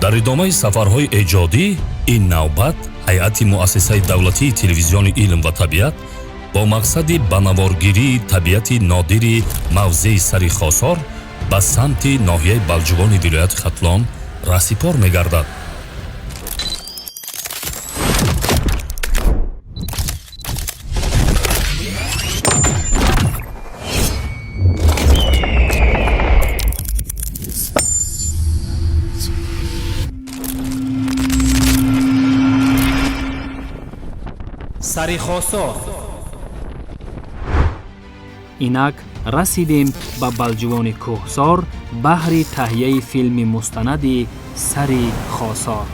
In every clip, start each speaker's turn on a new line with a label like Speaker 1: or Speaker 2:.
Speaker 1: дар идомаи сафарҳои эҷодӣ ин навбат ҳайати муассисаи давлатии телевизиони илм ва табиат бо мақсади ба наворгирии табиати нодири мавзеи сари хосор ба самти ноҳияи Балҷувони вилояти Хатлон раҳсипор мегардад.
Speaker 2: сари хосор. инак расидем ба Балҷувони кӯҳсор баҳри таҳияи филми мустанади сари хосор.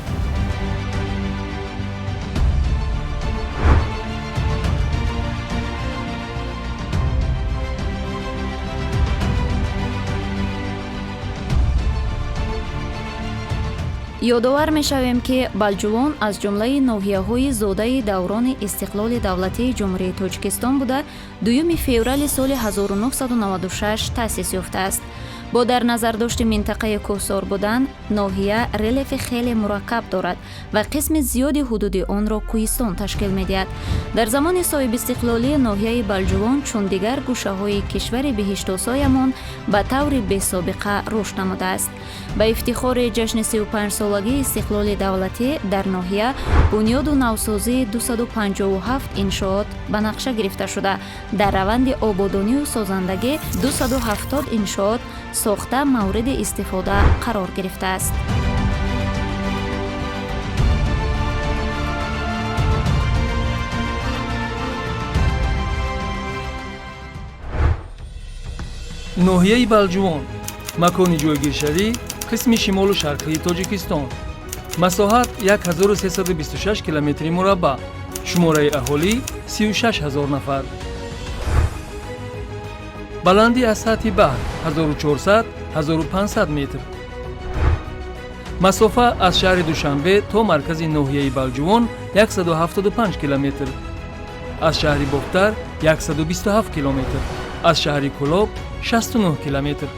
Speaker 3: ёдовар мешавем ки Балҷувон аз ҷумлаи ноҳияҳои зодаи даврони истиқлоли давлатии ҷумҳурии Тоҷикистон буда 2 феврали соли 1996 таъсис ёфтааст. бо дар назардошти минтақаи кӯҳсор будан, ноҳия релефи хеле мураккаб дорад ва қисми зиёди ҳудуди онро кӯҳистон ташкил медиҳад. дар замони соҳибистиқлолии ноҳияи Балҷувон чун дигар гӯшаҳои кишвари биҳиштосоямон ба таври бесобиқа рушд намудааст. ба ифтихори ҷашни 35-солагии истиқлоли давлатӣ дар ноҳия бунёду навсозии 257 иншоот ба нақша гирифта шуда, дар раванди ободонию созандагӣ 270 иншоот сохта мавриди истифода қарор гирифтааст.
Speaker 2: ноҳияи Балҷувон макони ҷойгиршавӣ қисми шимолу шарқии Тоҷикистон. масоҳат 1326 километри мураббаъ. шумораи аҳолӣ 36 000 нафар. баландӣ аз сатҳи баҳр 1400-1500 метр. масофа аз шаҳри Душанбе то маркази ноҳияи Балҷувон 175 километр. аз шаҳри Бохтар 127 километр. аз шаҳри Кӯлоб 69 километр.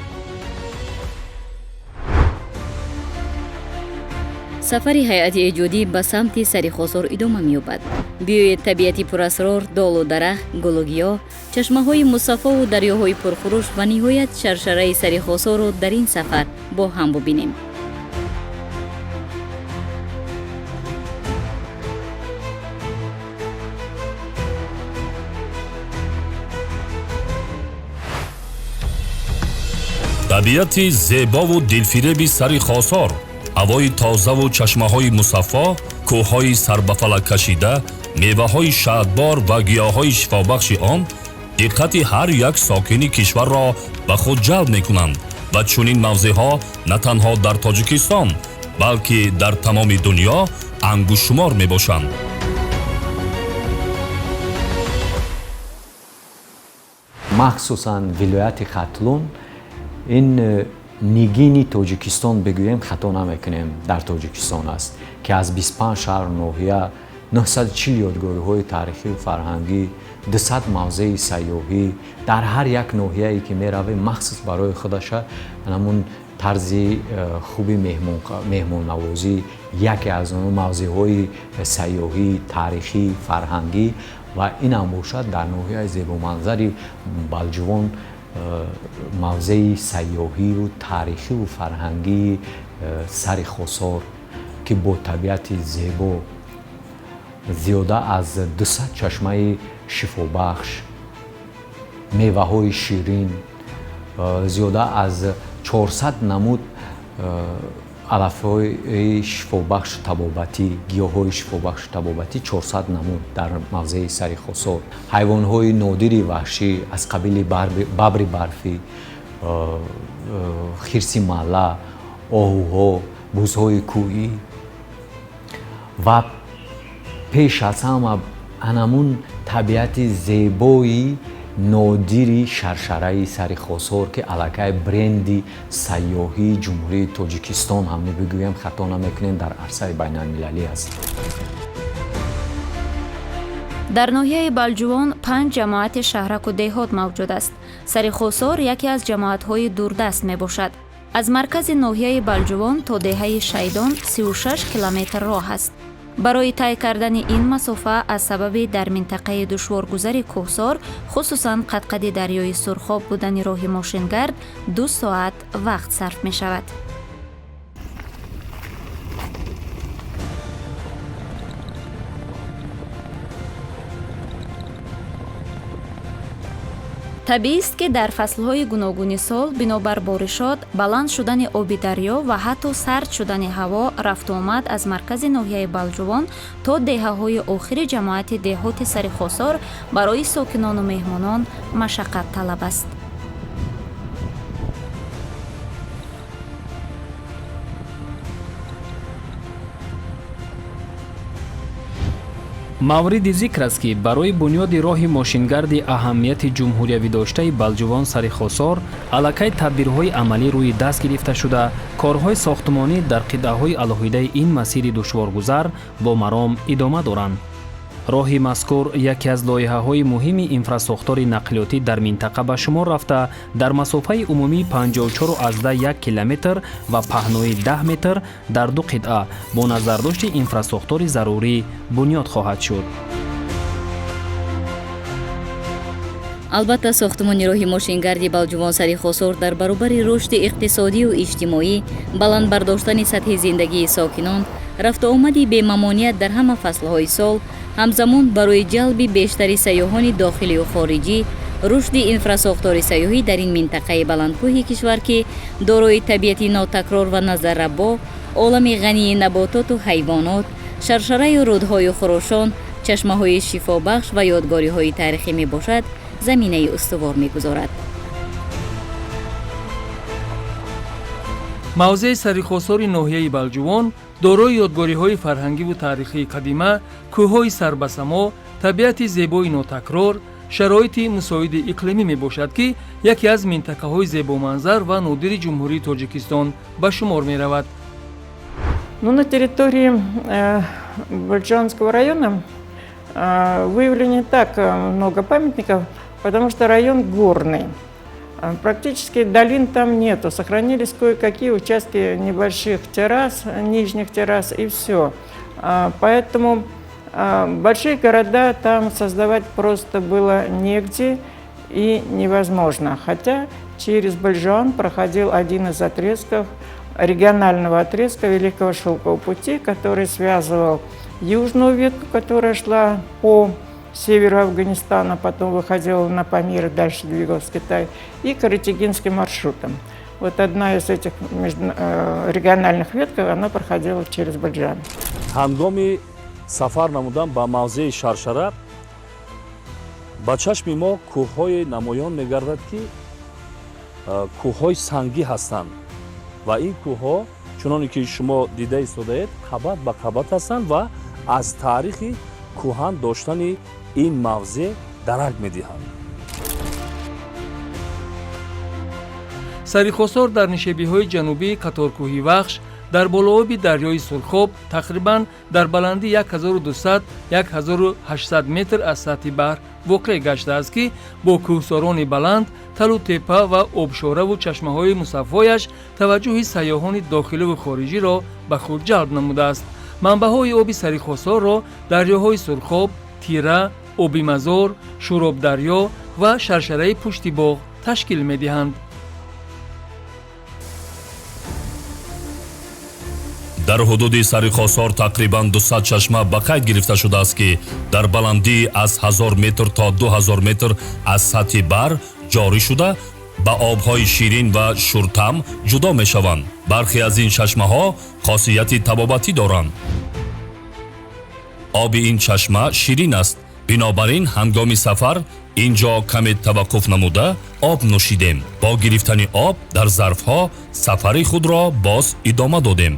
Speaker 4: сафари ҳайати эҷодӣ ба самти сари хосор идома меёбад. биёед табиати пурасрор, долу дарахт, гулугиёҳ, чашмаҳои мусаффову дарёҳои пурхуруш ва ниҳоят шаршараи сари хосорро дар ин сафар бо ҳам бубинем.
Speaker 1: табиати зебову дилфиреби сари хосор, ҳавои тозаву чашмаҳои мусаффо, кӯҳҳои сарбафалак кашида, меваҳои шаҳдбор ва гиёҳҳои шифобахши он диққати ҳар як сокини кишварро ба худ ҷалб мекунанд ва чунин мавзеъҳо на танҳо дар Тоҷикистон, балки дар тамоми дунё ангушумор мебошанд.
Speaker 5: махсусан вилояти Хатлон ин нигини Тоҷикистон бигӯем хато намекунем, дар Тоҷикистон аст ки аз 25 шаҳр ноҳия 940 ёдгориҳои таърихиву фарҳангӣ, 200 мавзеи сайёҳӣ дар ҳар як ноҳияе ки меравем махсус барои худаша намун тарзи хуби меҳмоннавозӣ яке аз он мавзеъҳои сайёҳӣ, таърихӣ, фарҳангӣ ва инам бошад дар ноҳияи зебоманзари Балҷувон мавзеи сайёҳию таърихиву фарҳангии сари хосор ки бо табиати зебо, зиёда аз 200 чашмаи шифобахш, меваҳои ширин, зиёда аз 400 намуд алафҳои шифобахшу табобатӣ, гиёҳҳои шифобахшу табобатӣ 400 намуд дар мавзеи сари хосор, ҳайвонҳои нодири ваҳшӣ аз қабили бабри барфӣ, хирси малла, оҳуҳо, бузҳои кӯҳӣ ва пеш аз ҳама анамун табиати зебои нодири шаршараи сари хосор ки аллакай бренди сайёҳии ҷумҳурии Тоҷикистон ҳам мебигӯем, хато намекунем, дар арсаи байналмилалӣ аст.
Speaker 3: дар ноҳияи Балҷувон 5 ҷамоати шаҳраку деҳот мавҷуд аст. сари хосор яке аз ҷамоатҳои дурдаст мебошад. аз маркази ноҳияи балҷувон то деҳаи шайдон 36 километр роҳ аст. барои тай кардани ин масофа аз сабаби дар минтақаи душворгузари кӯҳсор хусусан қадқади дарёи сурхоб будани роҳи мошингард 2 соат вақт сарф мешавад. табиист ки дар фаслҳои гуногуни сол бинобар боришот, баланд шудани оби дарё ва ҳатто сард шудани ҳаво рафтуомад аз маркази ноҳияи балҷувон то деҳаҳои охири ҷамоати деҳоти сари хосор барои сокинону меҳмонон машаққатталаб аст.
Speaker 2: мавриди зикр аст ки барои бунёди роҳи мошингарди аҳамияти ҷумҳуриявӣ доштаи балҷувон сари хосор аллакай тадбирҳои амалӣ рӯи даст гирифта шуда корҳои сохтмонӣ дар қитъаҳои алоҳидаи ин масири душворгузар бо маром идома доранд. роҳи мазкур яке аз лоиҳаҳои муҳими инфрасохтори нақлиётӣ дар минтақа ба шумор рафта дар масофаи умумии 54,1 километр ва паҳнои 10 метр дар ду қитъа бо назардошти инфрасохтори зарурӣ бунёд хоҳад шуд.
Speaker 4: албатта сохтмони роҳи мошингарди балҷувон сари хосор дар баробари рушди иқтисодию иҷтимоӣ, баланд бардоштани сатҳи зиндагии сокинон, рафтуомади бемамоният дар ҳама фаслҳои сол, ҳамзамон барои ҷалби бештари сайёҳони дохилию хориҷӣ, рушди инфрасохтори сайёҳӣ дар ин минтақаи баландкӯҳи кишвар ки дорои табиати нотакрор ва назаррабо, олами ғании набототу ҳайвонот, шаршараю рудҳою хурушон, чашмаҳои шифобахш ва ёдгориҳои таърихӣ мебошад, заминаи устувор мегузорад.
Speaker 2: мавзеи сарихосори ноҳияи балҷувон дорои ёдгориҳои фарҳангиву таърихии қадима, кӯҳҳои сарбасамо, табиати зебои нотакрор, шароити мусоиди иқлимӣ мебошад ки яке аз минтақаҳои зебоманзар ва нодири ҷумҳурии Тоҷикистон ба шумор меравад.
Speaker 6: На территории Балҷувонского района выявлено не так много памятников, потому что район горный. Практически долин там нету. Сохранились кое-какие участки небольших террас, нижних террас и все. Поэтому большие города там создавать просто было негде и невозможно. Хотя через Балҷувон проходил один из отрезков, регионального отрезка Великого Шелкового пути, который связывал южную ветку, которая шла по северу Афганистана, потом выходила на Памир, дальше двигалась в Китай, и Каратигинским маршрутом. Вот одна из этих региональных ветков, она проходила через Балҷувон.
Speaker 7: ҳангоми сафар намудан ба мавзеи Шаршара ба чашми мо кӯҳҳое намоён мегардад ки кӯҳҳои сангӣ ҳастанд ва ин кӯҳҳо чуноне ки шумо дида истодаед қабат ба қабат ҳастанд ва аз таърихи кӯҳан доштани ин мавзе дарак медиҳанд.
Speaker 2: сарихосор дар нишебиҳои ҷанубии қаторкӯҳи вахш дар болооби дарёи сурхоб тақрибан дар баландӣ 1200-1800 метр аз сатҳи баҳр воқеъ гаштааст ки бо кӯҳсорони баланд, талу теппа ва обшораву чашмаҳои мусаффояш таваҷҷӯҳи сайёҳони дохиливу хориҷиро ба худ ҷалб намудааст. манбаъҳои оби сарихосорро дарёҳои сурхоб, тира, оби мазор, шуробдарё ва шаршараи пушти боғ ташкил медиҳанд.
Speaker 1: дар ҳудуди сарихосор тақрибан 200 чашма ба қайд гирифта шудааст ки дар баландии аз 1000 метр то 2000 метр аз сатҳи баҳр ҷорӣ шуда ба обҳои ширин ва шуртам ҷудо мешаванд. бархе аз ин чашмаҳо хосияти табобатӣ доранд. оби ин чашма ширин аст, бинобар ин ҳангоми сафар ин ҷо каме таваққуф намуда об нӯшидем. бо гирифтани об дар зарфҳо сафари худро боз идома додем.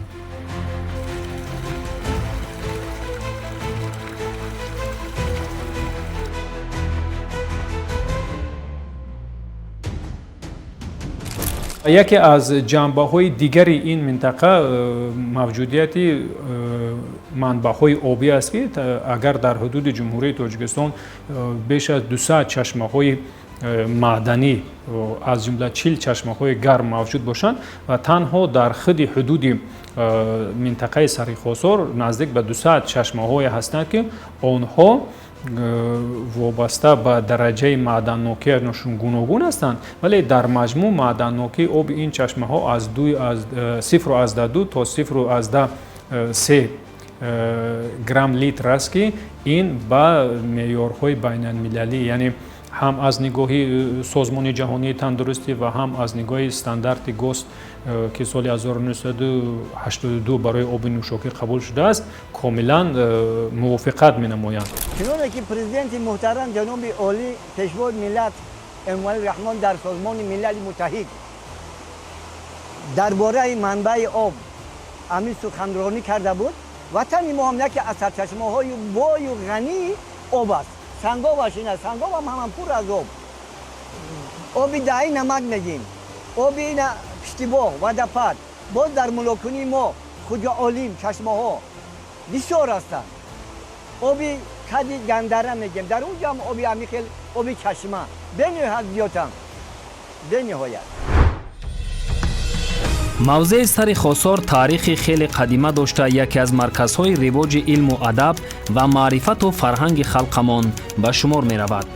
Speaker 8: яке аз ҷанбаҳои дигари ин минтақа мавҷудияти манбаъҳои обӣ аст ки агар дар ҳудуди ҷумҳурии Тоҷикистон беш аз 200 чашмаҳои маъданӣ аз ҷумла 40 чашмаҳои гарм мавҷуд бошанд ва танҳо дар худи ҳудуди минтақаи Сари Хосор наздик ба 200 чашмаҳое ҳастанд ки онҳо вобаста ба дараҷаи маъданнокиашон гуногун ҳастанд, вале дар маҷмӯъ маъданнокии оби ин чашмаҳо аз 0.2 то 0.3 грамм литр аст ки ин ба меъёрҳои байналмилалӣ, яъне ҳам аз нигоҳи Созмони ҷаҳонии тандурустӣ ва ҳам аз нигоҳи стандарти ГОСТ ки соли 1982 барои оби нӯшокӣ қабул шудааст, комилан мувофиқат менамоянд.
Speaker 9: чуноне ки президенти муҳтарам ҷаноби олӣ пешвои миллат Эмомалӣ Раҳмон дар Созмони Милали Муттаҳид дар бораи манбаи об ҳамин суханронӣ карда буд. ватани мо ҳам яке аз сарчашмаҳои бою ғании об аст. Санговаш ин аст. Сангов ҳам ҳаман пур аз об. оби даҳи намак мегим, оби пиштибоғ, вадапад. боз дар мулокунии мо хуҷо олим чашмаҳо бисёр ҳастанд. оби кади гандара мегем, дар унҷо ҳам оби амихел, оби чашма бениҳоят зиёдам, бениҳоят.
Speaker 10: мавзеи Сари Хосор таърихи хеле қадима дошта яке аз марказҳои ривоҷи илму адаб ва маърифату фарҳанги халқамон ба шумор меравад.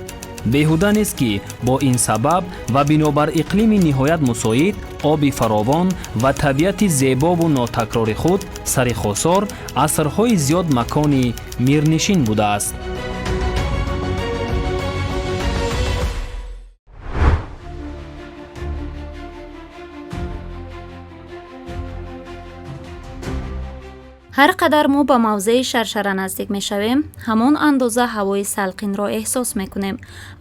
Speaker 10: беҳуда нест ки бо ин сабаб ва бинобар иқлими ниҳоят мусоид, оби фаровон ва табиати зебову нотакрори худ Сари Хосор асрҳои зиёд макони мирнишин будааст.
Speaker 3: ҳар қадар мо ба мавзеи шаршара наздик мешавем, ҳамон андоза ҳавои салқинро эҳсос мекунем.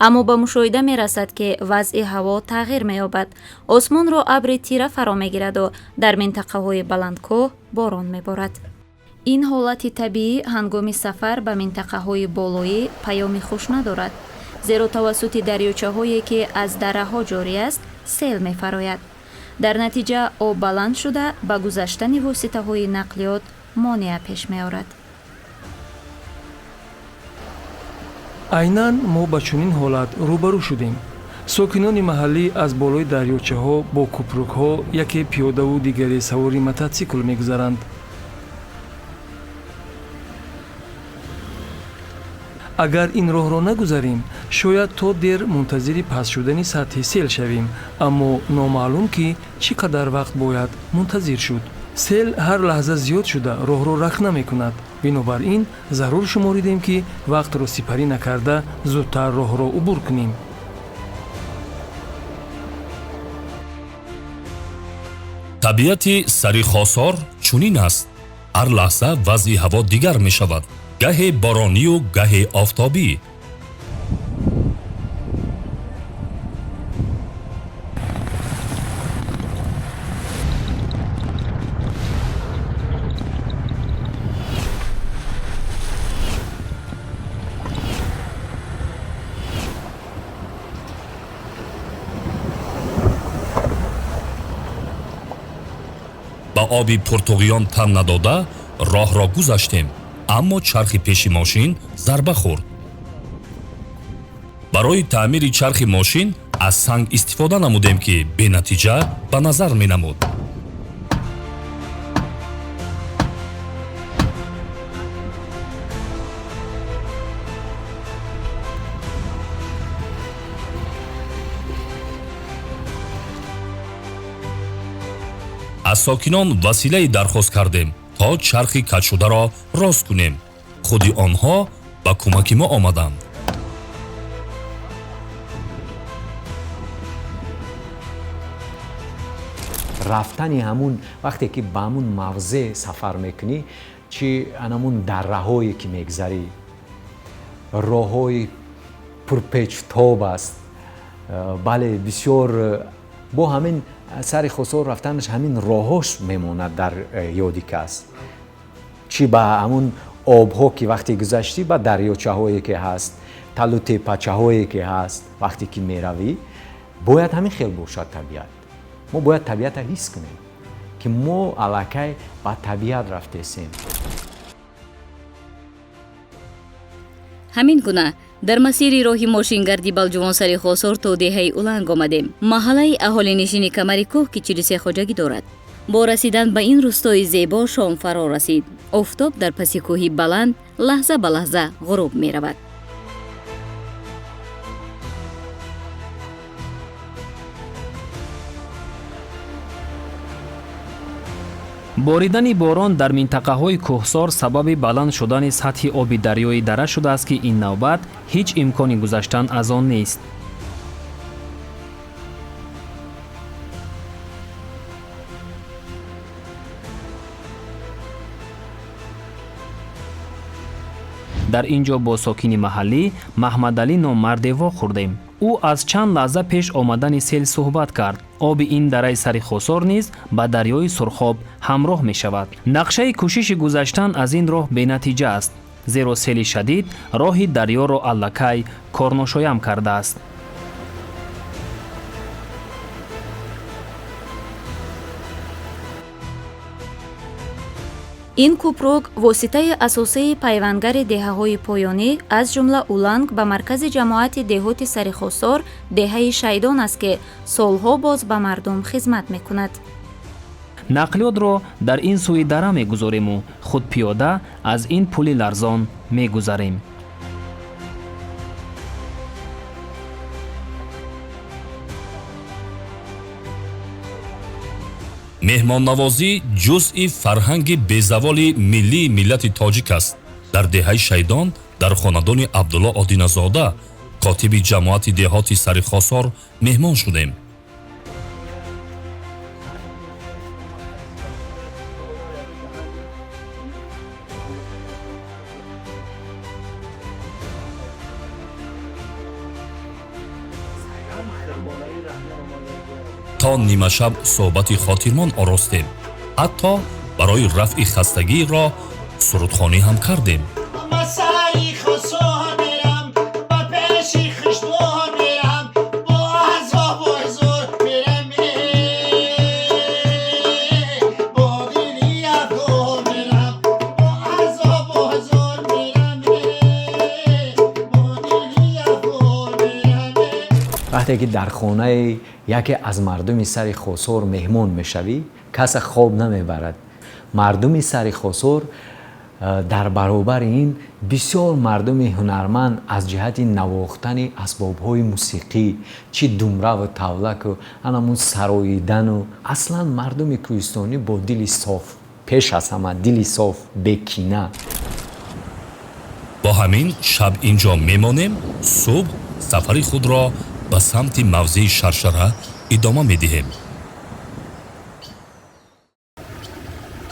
Speaker 3: аммо ба мушоҳида мерасад, ки вазъи ҳаво тағйир меёбад. осмонро абри тира фаро мегираду дар минтақаҳои баландкоҳ борон меборад. ин ҳолати табиӣ ҳангоми сафар ба минтақаҳои болоӣ паёми хуш надорад, зеро тавассути дарёчаҳое ки аз дараҳо ҷорӣ аст, сел мефарояд. дар натиҷа об баланд шуда ба гузаштани воситаҳои нақлиёт монеа пеш меорад.
Speaker 2: айнан мо ба чунин ҳолат рӯбарӯ шудем. сокинони маҳаллӣ аз болои дарёчаҳо бо кӯпрукҳо, яке пиёдаву дигаре савори мототсикл мегузаранд. агар ин роҳро нагузарем, шояд то дер мунтазири паст шудани сатҳи сел шавем, аммо номаълум ки чӣ қадар вақт бояд мунтазир шуд. сел ҳар лаҳза зиёд шуда роҳро рахна мекунад. бинобар ин зарур шуморидем ки вақтро сипарӣ накарда зудтар роҳро убур кунем.
Speaker 1: табиати Сари Хосор чунин аст. ҳар лаҳза вазъи ҳаво дигар мешавад, гаҳе боронию гаҳе офтобӣ. ба оби пуртуғиён тан надода роҳро гузаштем, аммо чархи пеши мошин зарба хӯрд. барои таъмири чархи мошин аз санг истифода намудем ки бенатиҷа ба назар менамуд. аз сокинон василае дархост кардем то чархи каҷшударо рост кунем. худи онҳо ба кӯмаки мо омаданд.
Speaker 5: рафтани ҳамун вақте ки ба ҳамун мавзе сафар мекунӣ, чи анамун дарраҳое ки мегзарӣ, роҳҳои пурпечтоб аст. бале бисёр бо ҳамин Сари Хосор рафтанаш ҳамин роҳҳош мемонад дар ёди кас. чӣ ба ҳамун обҳо ки вақте гузаштӣ, ба дарёчаҳое ки ҳаст, талу тепачаҳое ки ҳаст, вақте ки меравӣ, бояд ҳамин хел бошад табиат. мо бояд табиатро ҳис кунем, ки мо аллакай ба табиат рафтесем.
Speaker 4: ҳамин гуна дар масири роҳи мошингарди балҷувон сари хосор то деҳаи уланг омадем. Маҳаллаи аҳолинишини камари кӯҳ ки 43 хоҷагӣ дорад. бо расидан ба ин рӯстои зебо шом фаро расид. офтоб дар паси кӯҳи баланд лаҳза ба лаҳза ғуруб меравад.
Speaker 10: боридани борон дар минтақаҳои кӯҳсор сабаби баланд шудани сатҳи оби дарёи дара шудааст ки ин навбат ҳеҷ имкони гузаштан аз он нест. дар ин ҷо бо сокини маҳаллӣ маҳмадалӣ номарде вохӯрдем. ӯ аз чанд лаҳза пеш омадани сел суҳбат кард. оби ин дараи сари хосор низ ба дарёи Сурхоб ҳамроҳ мешавад. нақшаи кӯшиши гузаштан аз ин роҳ бенатиҷа аст, зеро сели шадид роҳи дарёро аллакай корношоям кардааст.
Speaker 3: ин кӯпрок воситаи асосии пайвандгари деҳаҳои поёнӣ аз ҷумла уланг ба маркази ҷамоати деҳоти сари хосор деҳаи Шайдон аст ки солҳо боз ба мардум хизмат мекунад.
Speaker 10: нақлиётро дар ин сӯи дара мегузориму худ пиёда аз ин пули ларзон мегузарем.
Speaker 1: меҳмоннавозӣ ҷузъи фарҳанги безаволи миллии миллати тоҷик аст. дар деҳаи Шайдон дар хонадони Абдулло Одиназода, котиби ҷамоати деҳоти сари хосор меҳмон шудем. то нимашаб суҳбати хотирмон оростем. ҳатто барои рафъи хастагии роҳ сурудхонӣ ҳам кардем.
Speaker 5: вақте ки дар хонаи яке аз мардуми сари хосор меҳмон мешавӣ, каса хоб намебарад. мардуми сари хосор дар баробари ин бисёр мардуми ҳунарманд аз ҷиҳати навохтани асбобҳои мусиқӣ, чӣ думраву тавлаку анамун сароидану аслан мардуми кӯҳистонӣ бо дили соф, пеш аз ҳама дили соф, бекина.
Speaker 1: бо ҳамин шаб инҷо мемонем. субҳ сафари худро ба самти мавзеи Шаршара идома медиҳем.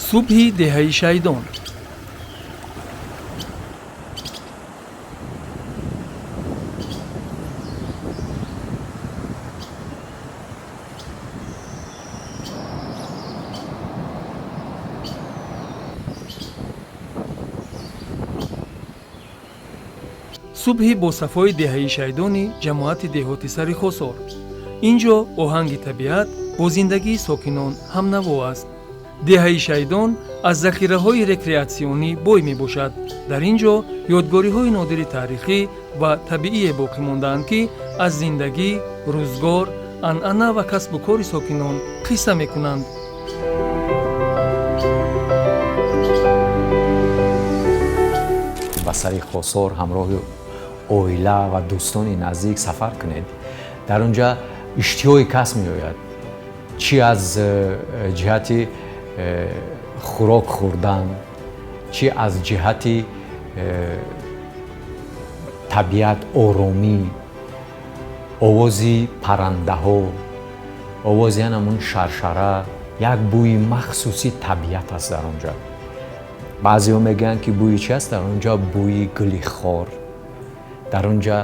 Speaker 2: субҳи деҳаи Шайдон. субҳи босафои деҳаи Шайдони ҷамоати деҳоти сари хосор. ин ҷо оҳанги табиат бо зиндагии сокинон ҳамнаво аст. деҳаи Шайдон аз захираҳои рекреатсионӣ бой мебошад. дар ин ҷо ёдгориҳои нодири таърихӣ ва табиие боқӣ мондаанд ки аз зиндагӣ, рӯзгор, анъана ва касбу кори сокинон қисса мекунанд.
Speaker 5: ба сари хосор ҳамроҳи оила ва дӯстони наздик сафар кунед. дар он ҷо иштиҳои кас меояд, чӣ аз ҷиҳати хӯрок хӯрдан, чӣ аз ҷиҳати табиат, оромӣ, овози паррандаҳо, овози анамун шаршара, як бӯи махсуси табиат аст дар он ҷо. баъзеҳо мегӯянд ки бӯи чи аст дар он ҷо? бӯи гули хор, дар он ҷо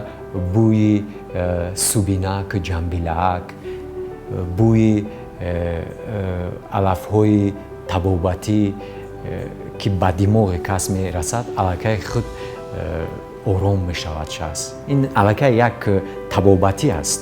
Speaker 5: бӯи субинак, ҷамбилаак, бӯи алафҳои табобатӣ ки ба димоғи кас мерасад, аллакай худ ором мешавад шахс. ин аллакай як табобатӣ аст.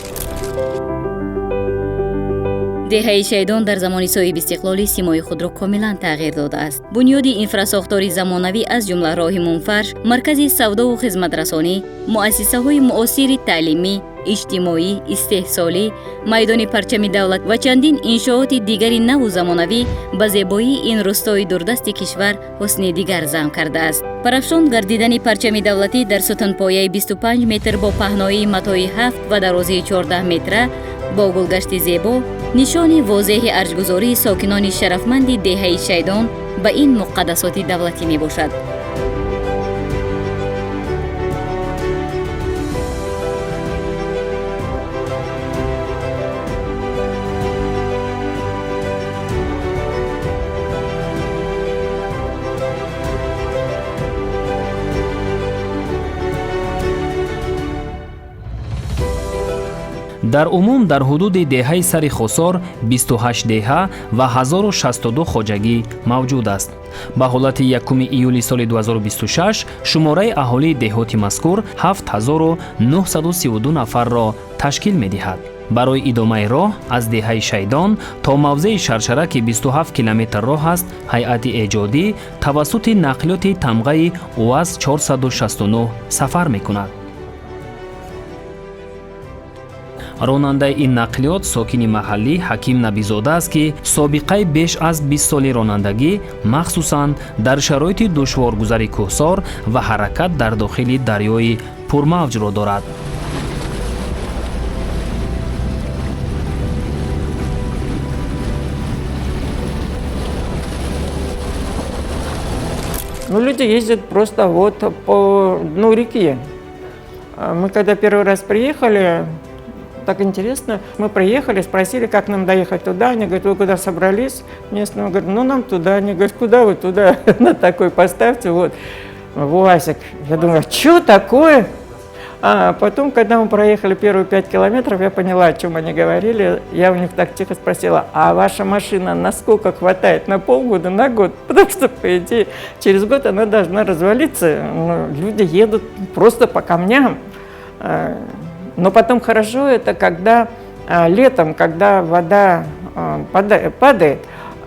Speaker 4: деҳаи шайдон дар замони соҳиб истиқлолӣ симои худро комилан тағйир додааст. бунёди инфрасохтори замонавӣ аз ҷумла роҳи мунфарш, маркази савдову хизматрасонӣ, муассисаҳои муосири таълимӣ, иҷтимоӣ, истеҳсолӣ, майдони парчами давлат ва чандин иншооти дигари наву замонавӣ ба зебоии ин рӯстои дурдасти кишвар ҳусни дигар зам кардааст. парафшон гардидани парчами давлатӣ дар сутунпояи 25 метр бо паҳноии матои 7 ва дарозии 14 метра бо гулгашти зебо нишони возеҳи арҷгузории сокинони шарафманди деҳаи шайдон ба ин муқаддасоти давлатӣ мебошад.
Speaker 10: дар умум дар ҳудуди деҳаи сари хусор 28 деҳа ва 1062 хоҷагӣ мавҷуд аст. ба ҳолати 1 июли соли 2026 шумораи аҳолии деҳоти мазкур 7932 нафарро ташкил медиҳад. барои идомаи роҳ аз деҳаи шайдон то мавзеи шаршара ки 27 километр роҳ аст, ҳайати эҷодӣ тавассути нақлиёти тамғаи УАЗ 469 сафар мекунад. ронандаи ин нақлиёт сокини маҳаллӣ ҳаким набизода аст ки собиқаи беш аз 20 соли ронандагӣ махсусан дар шароити душворгузари кӯҳсор ва ҳаракат дар дохили дарёи пурмавҷро дорад.
Speaker 6: Ну, люди ездят просто вот по дну реки. Мы когда первый раз приехали, так интересно, мы приехали, спросили, как нам доехать туда. Они говорят, вы куда собрались? Местные говорят, ну нам туда. Они говорят, куда вы туда? На такой поставьте, вот, в УАЗик. Я думаю, что такое? А потом, когда мы проехали первые 5 километров, я поняла, о чем они говорили. Я у них так тихо спросила, а ваша машина насколько хватает? На полгода, на год? Потому что, по идее, через год она должна развалиться. Ну, люди едут просто по камням. Но потом хорошо это, когда летом, когда вода падает.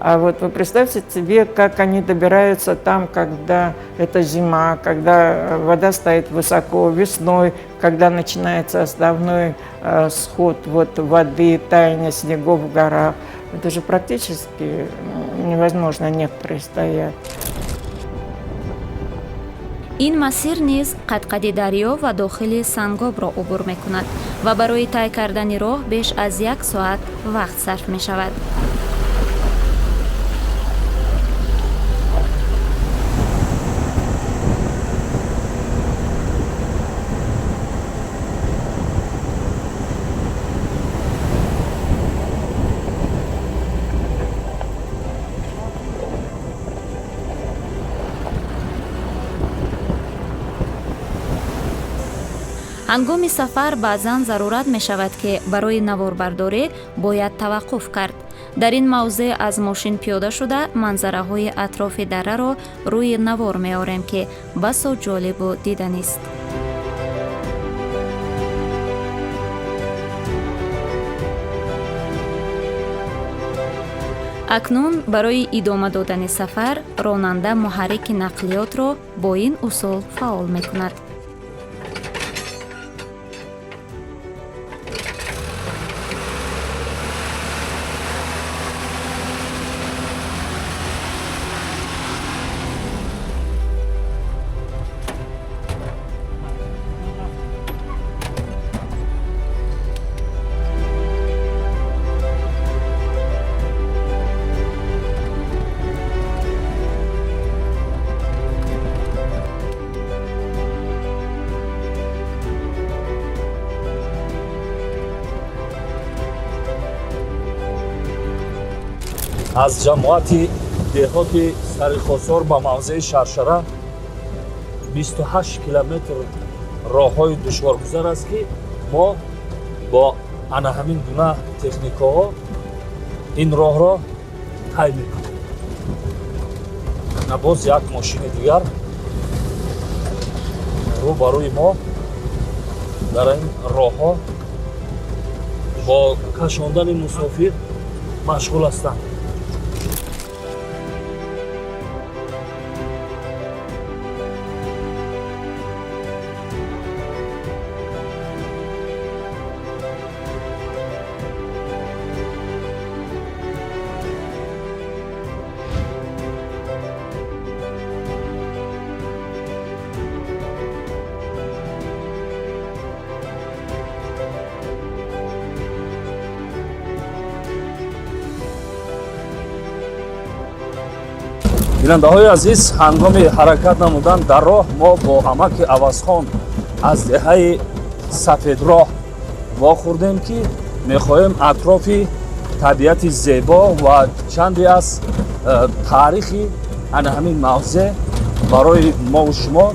Speaker 6: А вот вы представьте себе, как они добираются там, когда это зима, когда вода стоит высоко, весной, когда начинается основной сход вот, воды, таяние снегов в горах. Это же практически невозможно, некоторые стоят.
Speaker 3: ин масир низ қадқади дарё ва дохили сангобро убур мекунад ва барои тай кардани роҳ беш аз 1 соат вақт сарф мешавад. ҳангоми сафар баъзан зарурат мешавад ки барои наворбардорӣ бояд таваққуф кард. дар ин мавзеъ аз мошин пиёда шуда манзараҳои атрофи дараро рӯи навор меорем ки басо ҷолибу диданист. акнун барои идома додани сафар ронанда муҳаррики нақлиётро бо ин усул фаъол мекунад.
Speaker 7: аз ҷамоати деҳоти сари хусор ба мавзеи шаршара 28 километр роҳҳои душворгузар аст ки мо бо ана ҳамин гуна техникаҳо ин роҳро тай мекунем. Боз як мошини дигар рӯ ба рӯи мо дар ин роҳҳо бо кашондани мусофир машғул ҳастанд. бинандаҳои азиз, ҳангоми ҳаракат намудан дар роҳ мо бо амаки Авазхон аз деҳаи Сафедроҳ вохӯрдем ки мехоҳем атрофи табиати зебо ва чанде аз таърихи ана ҳамин мавзеъ барои мову шумо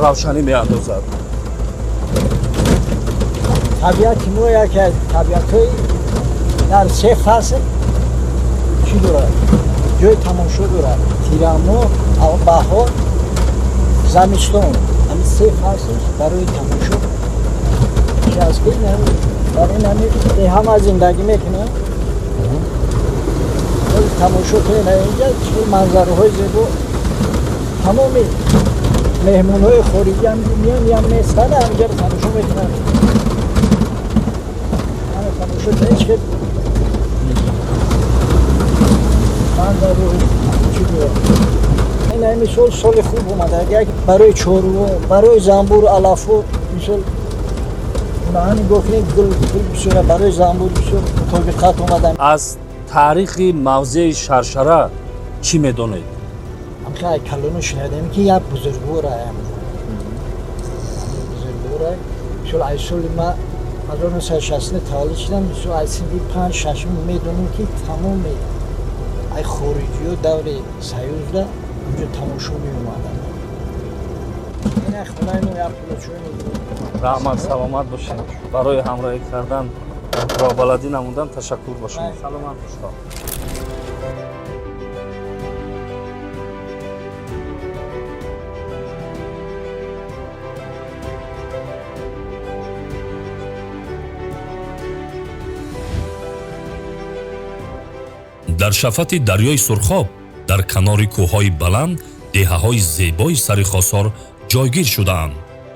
Speaker 7: равшанӣ меандозад.
Speaker 9: табиати мо яке аз табиатҳои дар се фасл чӣ дорад? ҷои тамошо дорад. тирамо, баҳор, замистон. ҳамин се фаслш барои тамошо аст ки барои ҳама зиндагӣ мекунад. тамошо кунед инҷа чӣ манзараҳои зебо. тамоми меҳмонҳои хориҷӣ меян ям местанд ҳамҷа тамошо мекунанд. ана тамошо ҳеҷ хел این مثال سال خوب اومده اگر برای چارو برای زنبور علفو مثال من گفتم گل بسیار برای زنبور بسیار طبیعت اومدن.
Speaker 7: از تاریخ موضع شرشره چی میدونید؟
Speaker 9: من خیلی کلونو شنیدم که یک بزرگواره بزرگواره مثال ایسال ما از اون سرشاسته تالی شدم مثال ایسالی 5-6 میدونم که تمام ай хориҷиё даври саюзда онҷо тамошо меомаданд. ина хонаи япулочои
Speaker 7: раҳмат, саломат бошед. барои ҳамроҳӣ кардан роҳбаладӣ намудан ташаккур ба шумо. саломат бошед.
Speaker 1: дар шафати дарёи Сурхоб дар канори кӯҳҳои баланд деҳаҳои зебои сари Хосор ҷойгир шудаанд.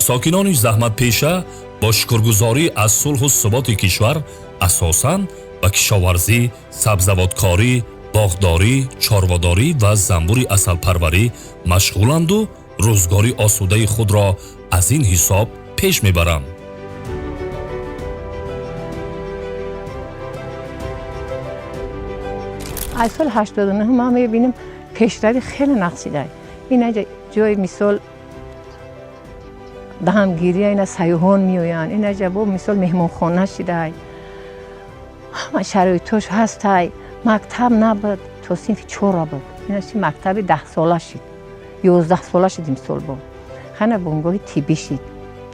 Speaker 1: сокинони заҳматпеша бо шукргузорӣ аз сулҳу суботи кишвар асосан ба кишоварзӣ, сабзаводкорӣ, боғдорӣ, чорводорӣ ва занбури асалпарварӣ машғуланду рӯзгори осудаи худро аз ин ҳисоб пеш мебаранд.
Speaker 6: از سال 89 ما میبینیم پیشروی خیلی نقصیده. این جای مثال دهمگیری اینا سیاحان میویان. این جا با مثال مهمانخانه شده. همه شرایطش هست. مکتب نبود تا صنف 4 بود. این مکتب 10 ساله شد. 11 ساله شد مثال با. خانه بنگاه تیبی شد.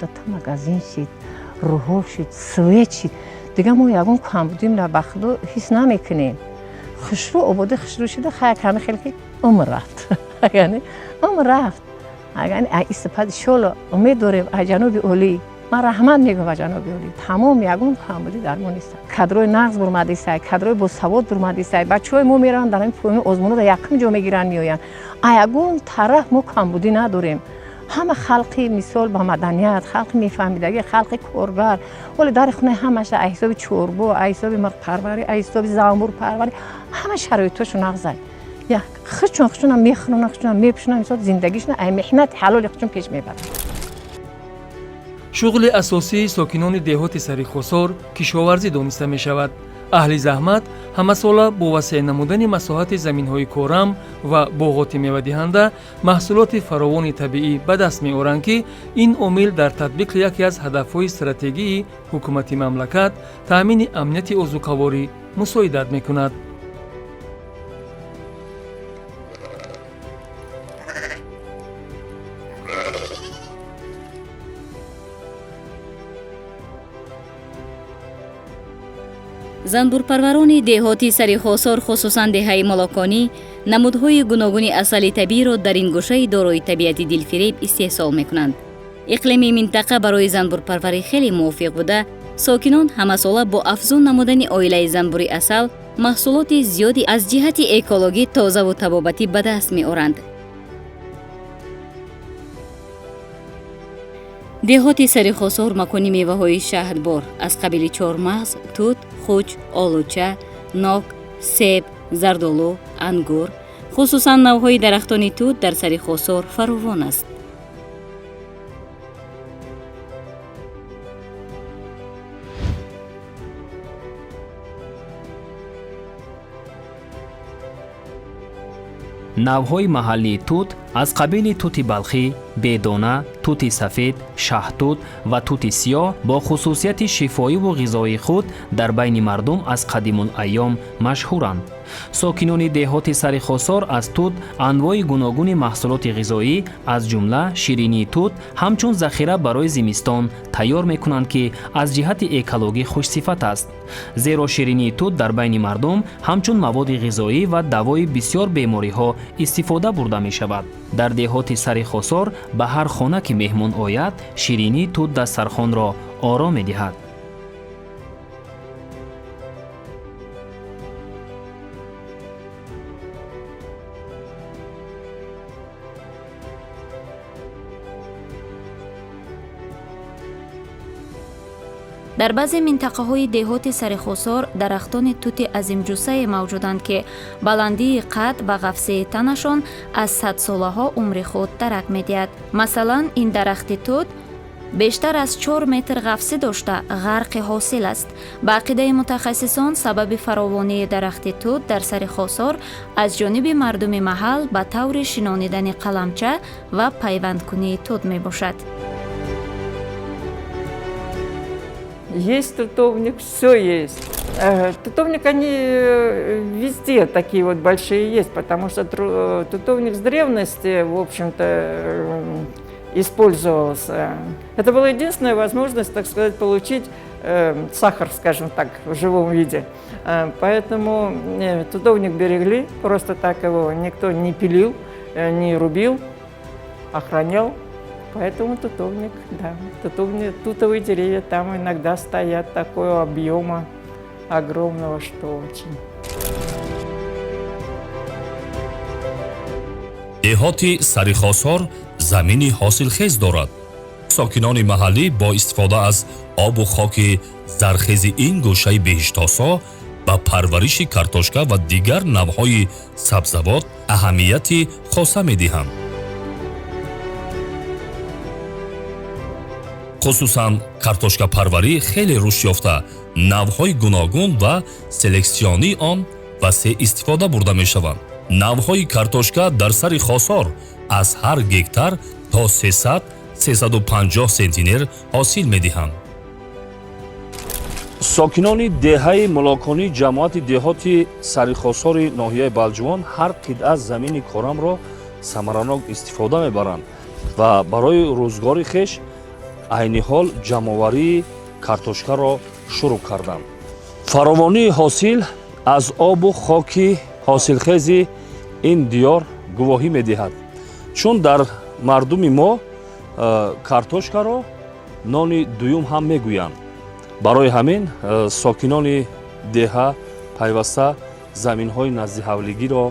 Speaker 6: تا مغازین شد. روحو شد. سویت شد. دیگه ما یکون کم بودیم نبخدو حس نمیکنیم. خشرو آباده خشرو شده خیلی خیلی عمر رفت. یعنی عمر رفت. یعنی استفاده شلو امید داریم از جناب عالی. من رحمت میگم به جناب عالی. تمام یگون کاملی درمان است. کادرای نقض برماده است. کادرای با سواد برماده است. بچه‌های ما میرن در این پروژه آزمون رو یکم جا میگیرن میآیند. یگون طرف ما کمبودی نداریم. همه خلقی مثال با مدنیت، خلق میفهمیدگی، خلق کارگر، ولی در خونه همش حساب چوربو، حساب مرغ پروری، حساب زنبور پروری، همه شرایطش نقضه. یا خودشون میخونن، خودشون میپشنن، مثال زندگیشون ای محنت حلال خودشون پیش میبرن.
Speaker 2: شغل اساسی ساکنان دهات سری خسار کشاورزی دانسته می شود. اهل زحمت همه ساله با وسیع نمودن مساحت زمین‌های کارم و باغات میوه‌دهنده محصولات فراوان طبیعی به دست می‌آورند که این عامل در تطبیق یکی از هدف‌های استراتژی حکومت مملکت تأمین امنیت عضوکاواری مساعدت می‌کند.
Speaker 4: занбурпарварони деҳоти сари хосор хусусан деҳаи молоконӣ намудҳои гуногуни асали табииро дар ин гӯшаи дорои табиати дилфиреб истеҳсол мекунанд. иқлими минтақа барои занбурпарварӣ хеле мувофиқ буда, сокинон ҳамасола бо афзун намудани оилаи занбури асал маҳсулоти зиёди аз ҷиҳати экологӣ тозаву табобатӣ ба даст меоранд. деҳоти сари хосор макони меваҳои шаҳрбор аз қабили чормағз, тут, хуч, олуча, нок, себ, зардолу, ангур, хусусан навъҳои дарахтони тут дар сари хосор фаровон аст.
Speaker 10: навъҳои маҳаллии тут аз қабили тути балхӣ, бедона, тути сафед, шаҳтут ва тути сиёҳ бо хусусияти шифоиву ғизоии худ дар байни мардум аз қадимулайём машҳуранд. сокинони деҳоти сари хосор аз тут анвои гуногуни маҳсулоти ғизоӣ аз ҷумла ширинии тут ҳамчун захира барои зимистон тайёр мекунанд, ки аз ҷиҳати экологӣ хушсифат аст. зеро ширинии тут дар байни мардум ҳамчун маводи ғизоӣ ва давои бисёр бемориҳо истифода бурда мешавад. дар деҳоти сари хосор ба ҳар хона ки меҳмон ояд, ширинии тут дастархонро ором медиҳад.
Speaker 3: дар баъзе минтақаҳои деҳоти сари хосор дарахтони тути азимҷуссае мавҷуданд, ки баландии қад ва ғафсаи танашон аз садсолаҳо умри худ дарак медиҳад. масалан, ин дарахти тут бештар аз 4 метр ғафсӣ дошта ғарқи ҳосил аст. ба ақидаи мутахассисон, сабаби фаровонии дарахти тут дар сари хосор аз ҷониби мардуми маҳал ба таври шинонидани қаламча ва пайвандкунии тут мебошад.
Speaker 6: Есть тутовник, все есть. Тутовник, они везде такие вот большие есть, потому что тутовник с древности, в общем-то, использовался. Это была единственная возможность, так сказать, получить сахар, скажем так, в живом виде. Поэтому тутовник берегли, просто так его никто не пилил, не рубил, охранял. Поэтому тутовник, да, тутовые деревья там иногда стоят такого объема огромного, что очень.
Speaker 1: деҳоти сари хосор замини ҳосилхез дорад. сокинони маҳаллӣ бо истифода аз обу хоки зархези ин гӯшаи беҳиштосо ба парвариши картошка ва дигар навъҳои сабзавот аҳамияти хоса медиҳанд. хусусан картошкапарварӣ хеле рушд ёфта, навъҳои гуногун ва селексионии он васеъ истифода бурда мешаванд. навъҳои картошка дар сари хосор аз ҳар гектар то 300-350 сентинер ҳосил медиҳанд.
Speaker 7: сокинони деҳаи мулоконӣ ҷамоати деҳоти сари хосори ноҳияи балҷувон ҳар қитъа замини корамро самаранок истифода мебаранд ва барои рӯзгори хеш айни ҳол ҷамъоварии картошкаро шурӯъ карданд. фаровонии ҳосил аз обу хоки ҳосилхези ин диёр гувоҳӣ медиҳад, чун дар мардуми мо картошкаро нони дуюм ҳам мегӯянд. барои ҳамин сокинони деҳа пайваста заминҳои назди ҳавлигиро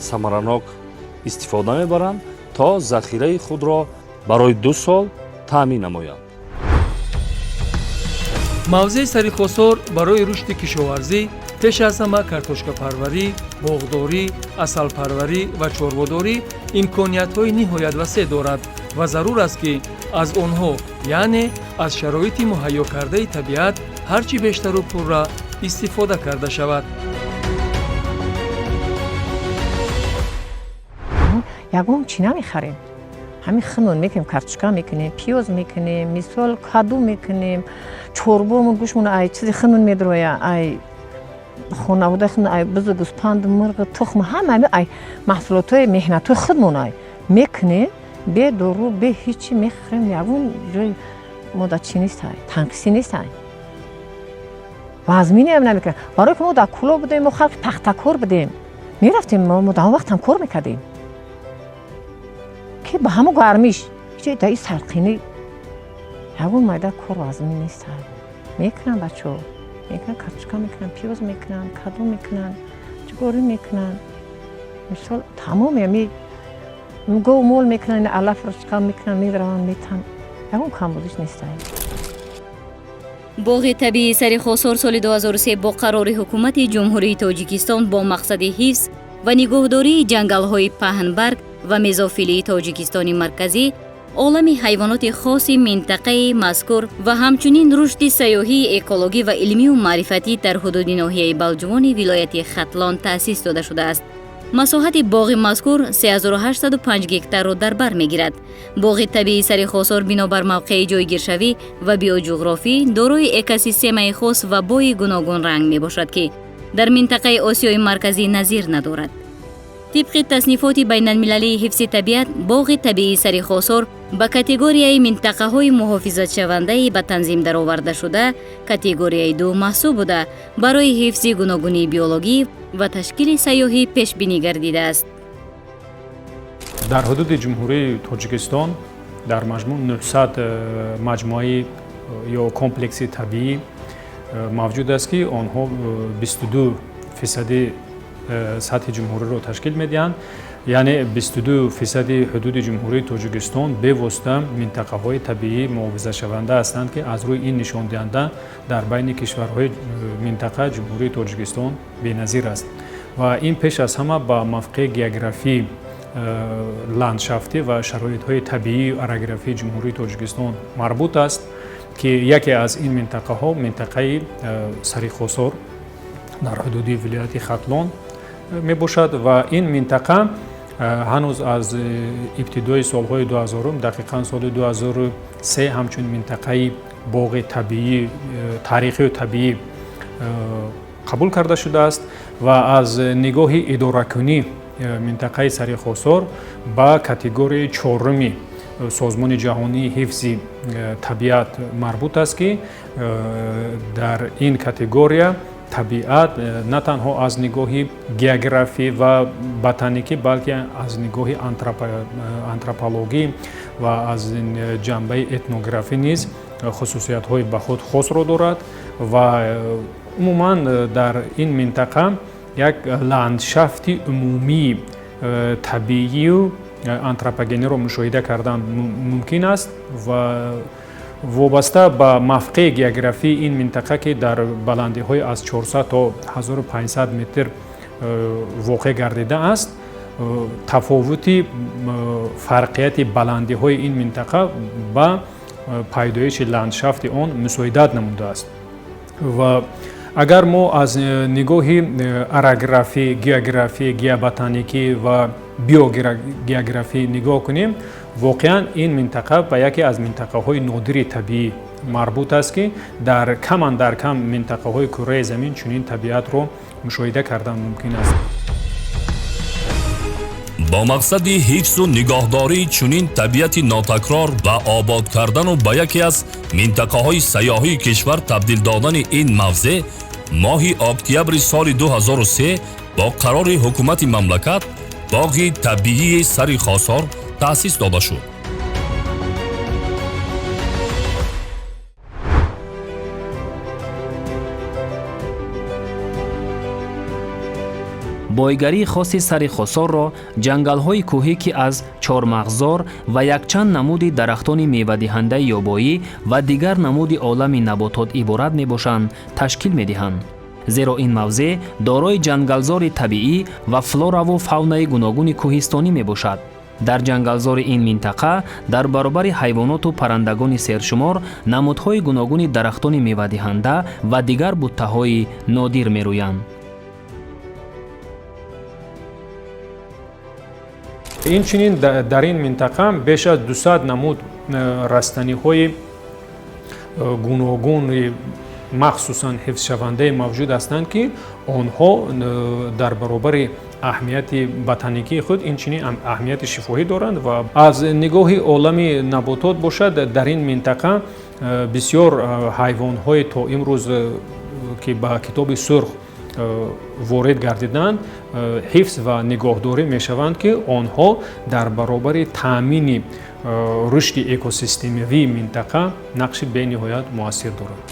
Speaker 7: самаранок истифода мебаранд, то захираи худро барои 2 сол таъмин намоянд.
Speaker 2: мавзеи сари хосор барои рушди кишоварзӣ пеш аз ҳама картошкапарварӣ, боғдорӣ, асалпарварӣ ва чорводорӣ имкониятҳои ниҳоят васеъ дорад ва зарур аст, ки аз онҳо, яъне аз шароити муҳайёкардаи табиат ҳарчи бештару пурра истифода карда шавад.
Speaker 6: ягон чӣ намехарем. ҳамин хинон мекунем, картошка мекунем, пиёз мекунем, мисол каду мекунем, чорбомон гӯшмон ай чизи хинон медроя, ай хонавода хинон, ай бизу гӯспанд, мурғи, тухм, ҳама ай маҳсулотҳои меҳнатҳои худмон ай мекунем, бе дору, бе ҳичи мехӯрем. ягон ҷои модачӣ нест ай, танқисӣ нест ай. вазмине ҳам намекунем. барое ки мо дар кӯло будем, мо халқи пахтакор будем, мерафтем, мо дар он вақт ҳам кор мекардем. ки ба ҳамон гармиш дар ин сарқинӣ ягон майда кор вазми нест мекунан бачо мекунан картошка мекунан пиёз мекунан каду мекунан ҷугори мекунан мисол тамом ями гов мол мекунан алафро чиқам мекунан мебараванд метан ягон камбудиш нест
Speaker 4: боғи табиии сари хосор соли 2003 бо қарори ҳукумати ҷумҳурии тоҷикистон бо мақсади ҳифз ва нигоҳдории ҷангалҳои паҳнбарг ва мезофилии тоҷикистони марказӣ олами ҳайвоноти хоси минтақаи мазкур ва ҳамчунин рушди сайёҳии экологӣ ва илмию маърифатӣ дар ҳудуди ноҳияи балҷувони вилояти хатлон таъсис дода шудааст. масоҳати боғи мазкур 3805 гектарро дар бар мегирад. боғи табиии сари хосор бинобар мавқеи ҷойгиршавӣ ва биоҷуғрофӣ дорои экосистемаи хос ва бои гуногун ранг мебошад ки дар минтақаи осиёи марказӣ назир надорад. тибқи таснифоти байналмилалии ҳифзи табиат боғи табиии сари хосор ба категорияи минтақаҳои муҳофизатшавандаи ба танзим даровардашуда категорияи 2 маҳсуб буда барои ҳифзи гуногунии биологӣ ва ташкили сайёҳӣ пешбинӣ гардидааст.
Speaker 8: дар ҳудуди ҷумҳурии тоҷикистон дар маҷмӯъ 900 маҷмӯаи ё комплекси табиӣ мавҷуд аст ки онҳо 22% сатҳи ҷумҳуриро ташкил медиҳанд, яъне 22% ҳудуди ҷумҳурии тоҷикистон бевосита минтақаҳои табиӣ муҳофизатшаванда ҳастанд ки аз рӯи ин нишондиҳанда дар байни кишварҳои минтақа ҷумҳурии тоҷикистон беназир аст ва ин пеш аз ҳама ба мавқеи географии ландшафтӣ ва шароитҳои табиии орографии ҷумҳурии тоҷикистон марбут аст ки яке аз ин минтақаҳо минтақаи сари хосор дар ҳудуди вилояти хатлон мебошад ва ин минтақа ҳанӯз аз ибтидои солҳои 2000 дақиқан соли 2003 ҳамчун минтақаи боғи табиӣ таърихию табиӣ қабул карда шудааст ва аз нигоҳи идоракунӣ минтақаи сари хосор ба категорияи 4-уми созмони ҷаҳонии ҳифзи табиат марбут аст ки дар ин категория табиат на танҳо аз нигоҳи географӣ ва ботаникӣ балки аз нигоҳи антропологӣ ва аз ҷанбаи этнографӣ низ хусусиятҳои ба худ хосро дорад ва умуман дар ин минтақа як ландшафти умумии табиию антропогениро мушоҳида кардан мумкин аст ва вобаста ба мавқеи географии ин минтақа ки дар баландиҳои аз 400 то 1500 метр воқеъ гардида аст, тафовути фарқияти баландиҳои ин минтақа ба пайдоиши ландшафти он мусоидат намудааст. ва агар мо аз нигоҳи орографӣ, географӣ, геоботаникӣ ва биогеографӣ нигоҳ кунем, воқеан ин минтақа ба яке аз минтақаҳои нодири табиӣ марбут аст ки дар кам минтақаҳои кураи замин чунин табиатро мушоҳида кардан мумкин аст.
Speaker 1: бо мақсади ҳифзу нигоҳдории чунин табиати нотакрор ва обод кардану ба яке аз минтақаҳои сайёҳии кишвар табдил додани ин мавзеъ моҳи октябри соли 2003 бо қарори ҳукумати мамлакат боғи табиии сари хосор таъсис дода шуд.
Speaker 10: бойгарии хоси сари хосорро ҷангалҳои кӯҳӣ ки аз чормағзор ва якчанд намуди дарахтони мевадиҳандаи ёбоӣ ва дигар намуди олами наботот иборат мебошанд ташкил медиҳанд. зеро ин мавзеъ дорои ҷангалзори табиӣ ва флораву фавнаи гуногуни кӯҳистонӣ мебошад. дар ҷангалзори ин минтақа дар баробари ҳайвоноту паррандагони сершумор намудҳои гуногуни дарахтони мевадиҳанда ва дигар буттаҳои нодир мерӯянд.
Speaker 8: инчунин дар ин минтақа беш аз 200 намуд растаниҳои гуногуни махсусан ҳифзшавандаи мавҷуд ҳастанд ки онҳо дар баробари аҳамияти ботаникии худ инчунин аҳамияти шифоҳӣ доранд ва аз нигоҳи олами наботот бошад дар ин минтақа бисёр ҳайвонҳои то имрӯз ки ба китоби сурх ворид гардиданд ҳифз ва нигоҳдорӣ мешаванд ки онҳо дар баробари таъмини рушди экосистемавии минтақа нақши бениҳоят муассир доранд.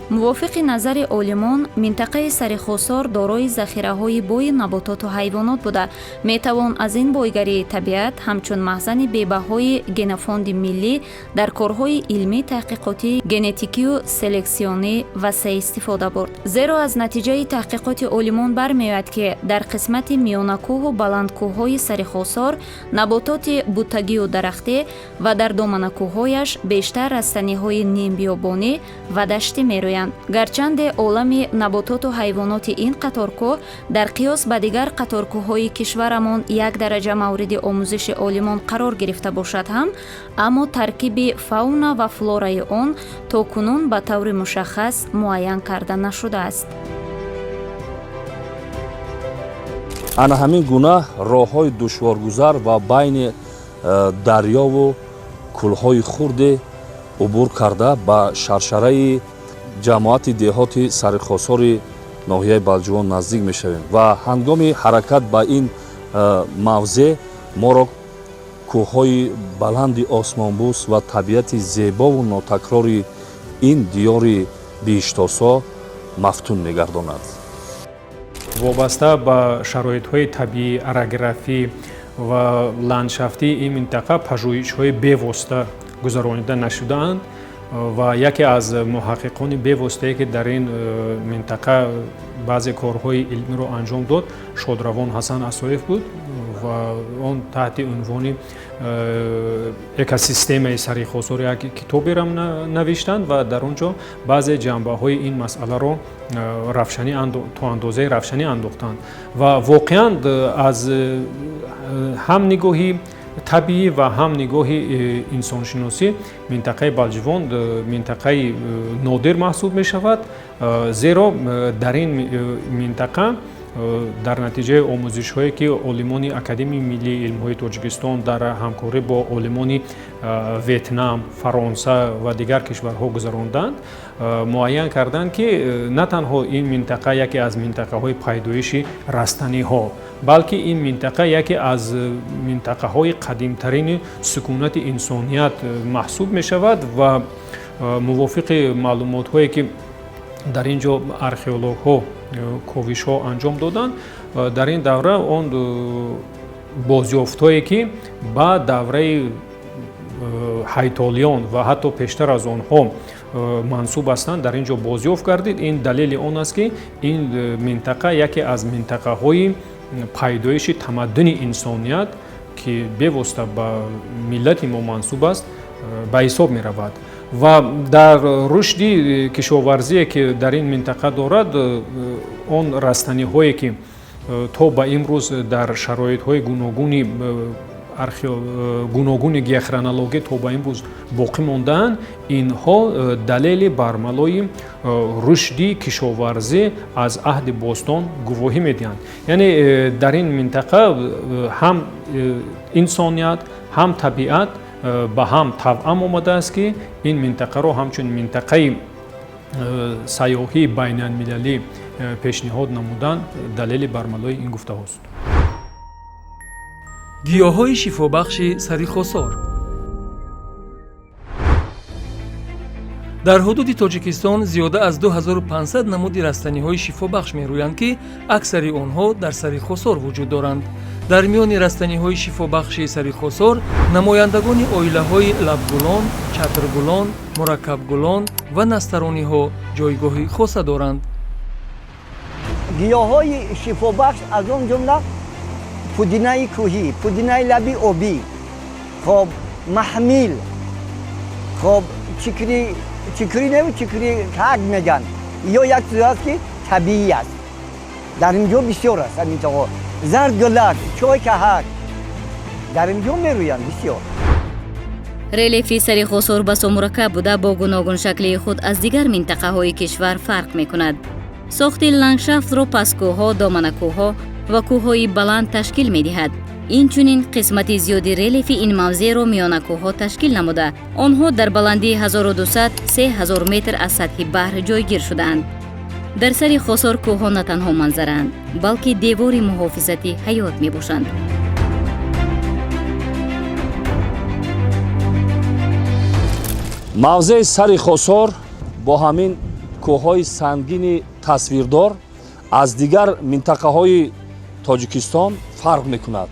Speaker 3: мувофиқи назари олимон, минтақаи сарихосор дорои захираҳои бойи набототу ҳайвонот буда метавон аз ин бойгарии табиат ҳамчун маҳзани бебаҳои генофонди миллӣ дар корҳои илмӣ таҳқиқотӣ генетикию селексионӣ васеъ истифода бурд. зеро аз натиҷаи таҳқиқоти олимон бармеояд ки дар қисмати миёнакӯҳу баландкӯҳҳои сарихосор набототи буттагию дарахтӣ ва дар доманакӯҳҳояш бештар растаниҳои нимбиёбонӣ ва даштӣ мерӯянд. гарчанде олами набототу ҳайвоноти ин қаторкӯҳ дар қиёс ба дигар қаторкӯҳҳои кишварамон як дараҷа мавриди омӯзиши олимон қарор гирифта бошад ҳам, аммо таркиби фауна ва флораи он то кунун ба таври мушаххас муайян карда нашудааст.
Speaker 7: ана ҳамин гуна роҳҳои душворгузар ва байни дарёву кӯлҳои хурде убур карда ба шаршараи ҷамоати деҳоти сарихосори ноҳияи Балҷувон наздик мешавем ва ҳангоми ҳаракат ба ин мавзеъ моро кӯҳҳои баланди осмонбӯс ва табиати зебову нотакрори ин диёри бииштосо мафтун мегардонад.
Speaker 8: вобаста ба шароитҳои табиӣ, орографӣ ва ландшафтии ин минтақа пажӯҳишҳои бевосита гузаронида нашудаанд ва яке аз муҳаққиқони бевоситае ки дар ин минтақа баъзе корҳои илмиро анҷом дод Шодравон Ҳасан Асоев буд ва он таҳти унвони экосистемаи сарихосор як китоберо навиштанд ва дар он ҷо баъзе ҷанбаҳои ин масъаларо то андозаи равшанӣ андохтанд ва воқеан аз ҳам нигоҳи табиӣ ва ҳам нигоҳи инсоншиносӣ минтақаи Балҷувон минтақаи нодир маҳсуб мешавад, зеро дар ин минтақа дар натиҷаи омӯзишҳое ки олимони Академияи Миллии Илмҳои Тоҷикистон дар ҳамкорӣ бо олимони Ветнам, Фаронса ва дигар кишварҳо гузаронданд, муайян карданд ки на танҳо ин минтақа яке аз минтақаҳои пайдоиши растаниҳо, балки ин минтақа яке аз минтақаҳои қадимтарини сукунати инсоният маҳсуб мешавад ва мувофиқи маълумотҳое ки дар ин ҷо археологҳо ковишҳо анҷом доданд, дар ин давра он бозёфтое ки ба давраи ҳайтолиён ва ҳатто пештар аз онҳо мансуб ҳастанд дар ин ҷо бозёфт гардид. Ин далели он аст ки ин минтақа яке аз минтақаҳои пайдоиши тамаддуни инсоният ки бевосита ба миллати мо мансуб аст ба ҳисоб меравад ва дар рушди кишоварзие ки дар ин минтақа дорад, он растаниҳое ки то ба имрӯз дар шароитҳои гуногуни геохронологӣ то ба имрӯз боқӣ мондаанд, инҳо далели бармалои рушди кишоварзӣ аз аҳди бостон гувоҳӣ медиҳанд. Яъне дар ин минтақа ҳам инсоният, ҳам табиат ба ҳам тавъам омадааст ки ин минтақаро ҳамчун минтақаи сайёҳии байналмилалӣ пешниҳод намудан далели бармалои ин гуфтаҳост.
Speaker 2: гиёҳҳои шифобахши сарихосор. дар ҳудуди Тоҷикистон зиёда аз 2500 намуди растаниҳои шифобахш мерӯянд ки аксари онҳо дар сарихосор вуҷуд доранд. дар миёни растаниҳои шифобахши сарихосор намояндагони оилаҳои лабгулон, чатргулон, мураккабгулон ва настарониҳо ҷойгоҳи хоса доранд.
Speaker 9: гиёҳҳои шифобахш аз он ҷумла пудинаи кӯҳӣ, пудинаи лаби обӣ, хоб маҳмил, хоб чикри нему чикри каг меган, ё як чиз аст ки табиӣ аст. дар ин ҷо бисёр аст амитоғо зардгулак, чой каҳак дар ин ҷо мерӯянд бисёр.
Speaker 4: релефи сарихосор басо мураккаб буда бо гуногун шаклии худ аз дигар минтақаҳои кишвар фарқ мекунад. сохти ландшафтро пасткӯҳҳо, доманакӯҳҳо ва кӯҳҳои баланд ташкил медиҳад. инчунин қисмати зиёди релефи ин мавзеъро миёнакӯҳҳо ташкил намуда, онҳо дар баландии 1200-3000 метр аз сатҳи баҳр ҷойгир шудаанд. дар сари хосор кӯҳҳо на танҳо манзараанд, балки девори муҳофизати ҳаёт мебошанд.
Speaker 7: мавзеи сари хосор бо ҳамин кӯҳҳои сангини тасвирдор аз дигар минтақаҳои тоҷикистон фарқ мекунад.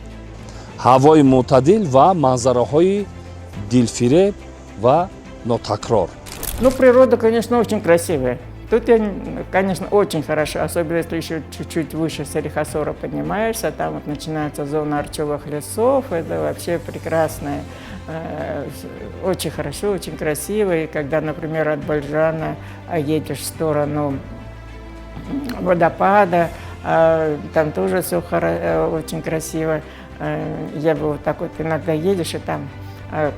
Speaker 7: ҳавои мӯътадил ва манзараҳои дилфиреб ва нотакрор.
Speaker 6: Ну, природа, конечно, очень красивая. Тут, конечно, очень хорошо, особенно если еще чуть-чуть выше Сари-Хосора поднимаешься, там вот начинается зона арчевых лесов, это вообще прекрасное, очень хорошо, очень красиво. И когда, например, от Бальжана едешь в сторону водопада, там тоже все очень красиво. Я бы вот так вот иногда едешь, и там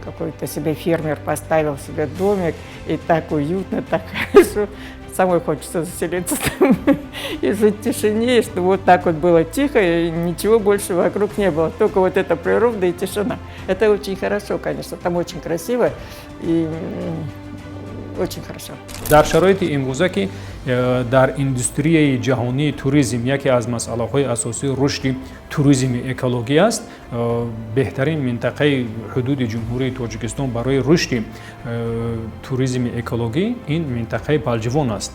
Speaker 6: какой-то себе фермер поставил себе домик, и так уютно, так хорошо. Самой хочется заселиться там и жить в тишине, и чтобы вот так вот было тихо, и ничего больше вокруг не было. Только вот эта природа и тишина. Это очень хорошо, конечно, там очень красиво и очень хорошо.
Speaker 8: дар шароити имрӯза ки дар индустрияи ҷаҳонии туризм яке аз масъалаҳои асосии рушди туризми экологӣ аст, беҳтарин минтақаи ҳудуди ҷумҳурии тоҷикистон барои рушди туризми экологӣ ин минтақаи Балҷивон аст.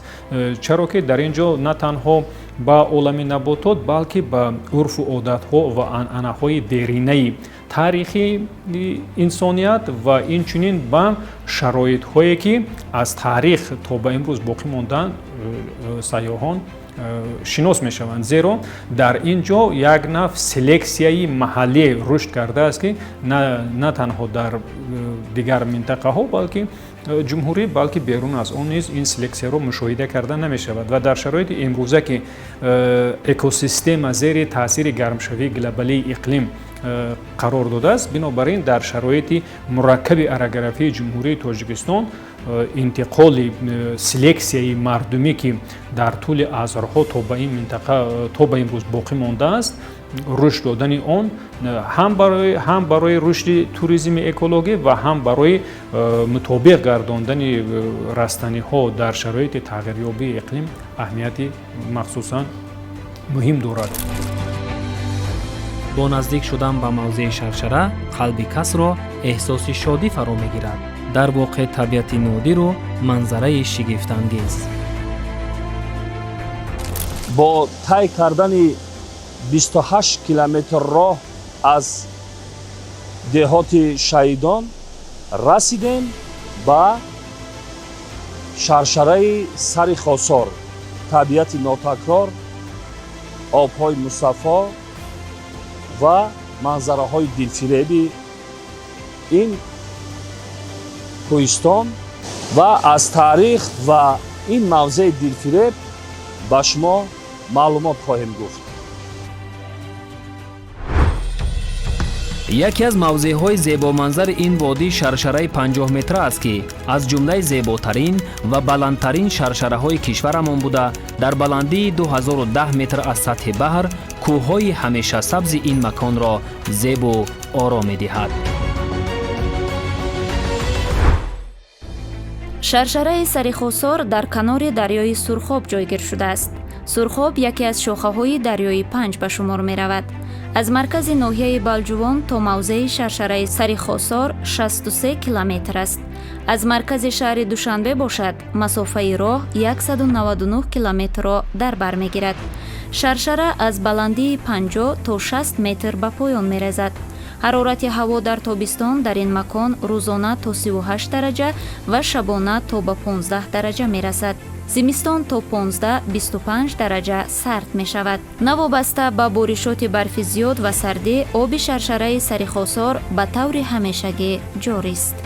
Speaker 8: Чаро ки дар ин ҷо на танҳо ба олами наботот, балки ба урфу одатҳо ва анъанаҳои деринаи таърихи инсоният ва инчунин ба шароитҳое ки аз таърих то ба имрӯз боқӣ мондаанд сайёҳон шинос мешаванд. Зеро дар ин ҷо як навъ селексияи маҳаллӣ рушд кардааст ки на танҳо дар дигар минтақаҳо, балки ҷумҳурӣ, балки берун аз он низ ин селексияро мушоҳида карда намешавад. Ва дар шароити имрӯза ки экосистема зери таъсири гармшавии глобалии иқлим қарор додааст, бинобар ин дар шароити мураккаби орографии ҷумҳурии тоҷикистон интиқоли селексияи мардумӣ ки дар тӯли асрҳо то ба ин минтақа то ба имрӯз боқӣ мондааст, рушд додани он ҳам барои рушди туризми экологӣ ва ҳам барои мутобиқ гардондани растаниҳо дар шароити тағйирёбии иқлим аҳамияти махсусан муҳим дорад.
Speaker 10: бо наздик шудан ба мавзеи шаршара қалби касро эҳсоси шодӣ фаро мегирад. дар воқеъ табиати нодиру манзараи шигифтангез.
Speaker 7: бо тай кардани 28 километр роҳ аз деҳоти Шаҳидон расидем ба шаршараи сари хосор, табиати нотакрор, обҳои мусаффо ва манзараҳои дилфиреби ин кӯҳистон ва аз таърих ва ин мавзеи дилфиреб ба шумо маълумот хоҳем гуфт.
Speaker 10: яке аз мавзеъҳои зебоманзари ин водии шаршараи 50 метра аст ки аз ҷумлаи зеботарин ва баландтарин шаршараҳои кишварамон буда, дар баландии 2010 метр аз сатҳи баҳр кӯҳҳои ҳамешасабзи ин маконро зебу ором медиҳад.
Speaker 3: шаршараи сари хосор дар канори дарёи сурхоб ҷойгир шудааст. сурхоб яке аз шохаҳои дарёи Панҷ ба шумор меравад. аз маркази ноҳияи Балҷувон то мавзеи шаршараи сари хосор 63 километр аст. аз маркази шаҳри Душанбе бошад, масофаи роҳ 199 километрро дар бар мегирад. шаршара аз баландии 50 то 60 метр ба поён мерезад. ҳарорати ҳаво дар тобистон дар ин макон рӯзона то 38 дараҷа ва шабона то ба 15 дараҷа мерасад. зимистон то 15-25 дараҷа сард мешавад. навобаста ба боришоти барфи зиёд ва сардӣ, оби шаршараи сари хосор ба таври ҳамешагӣ ҷорист.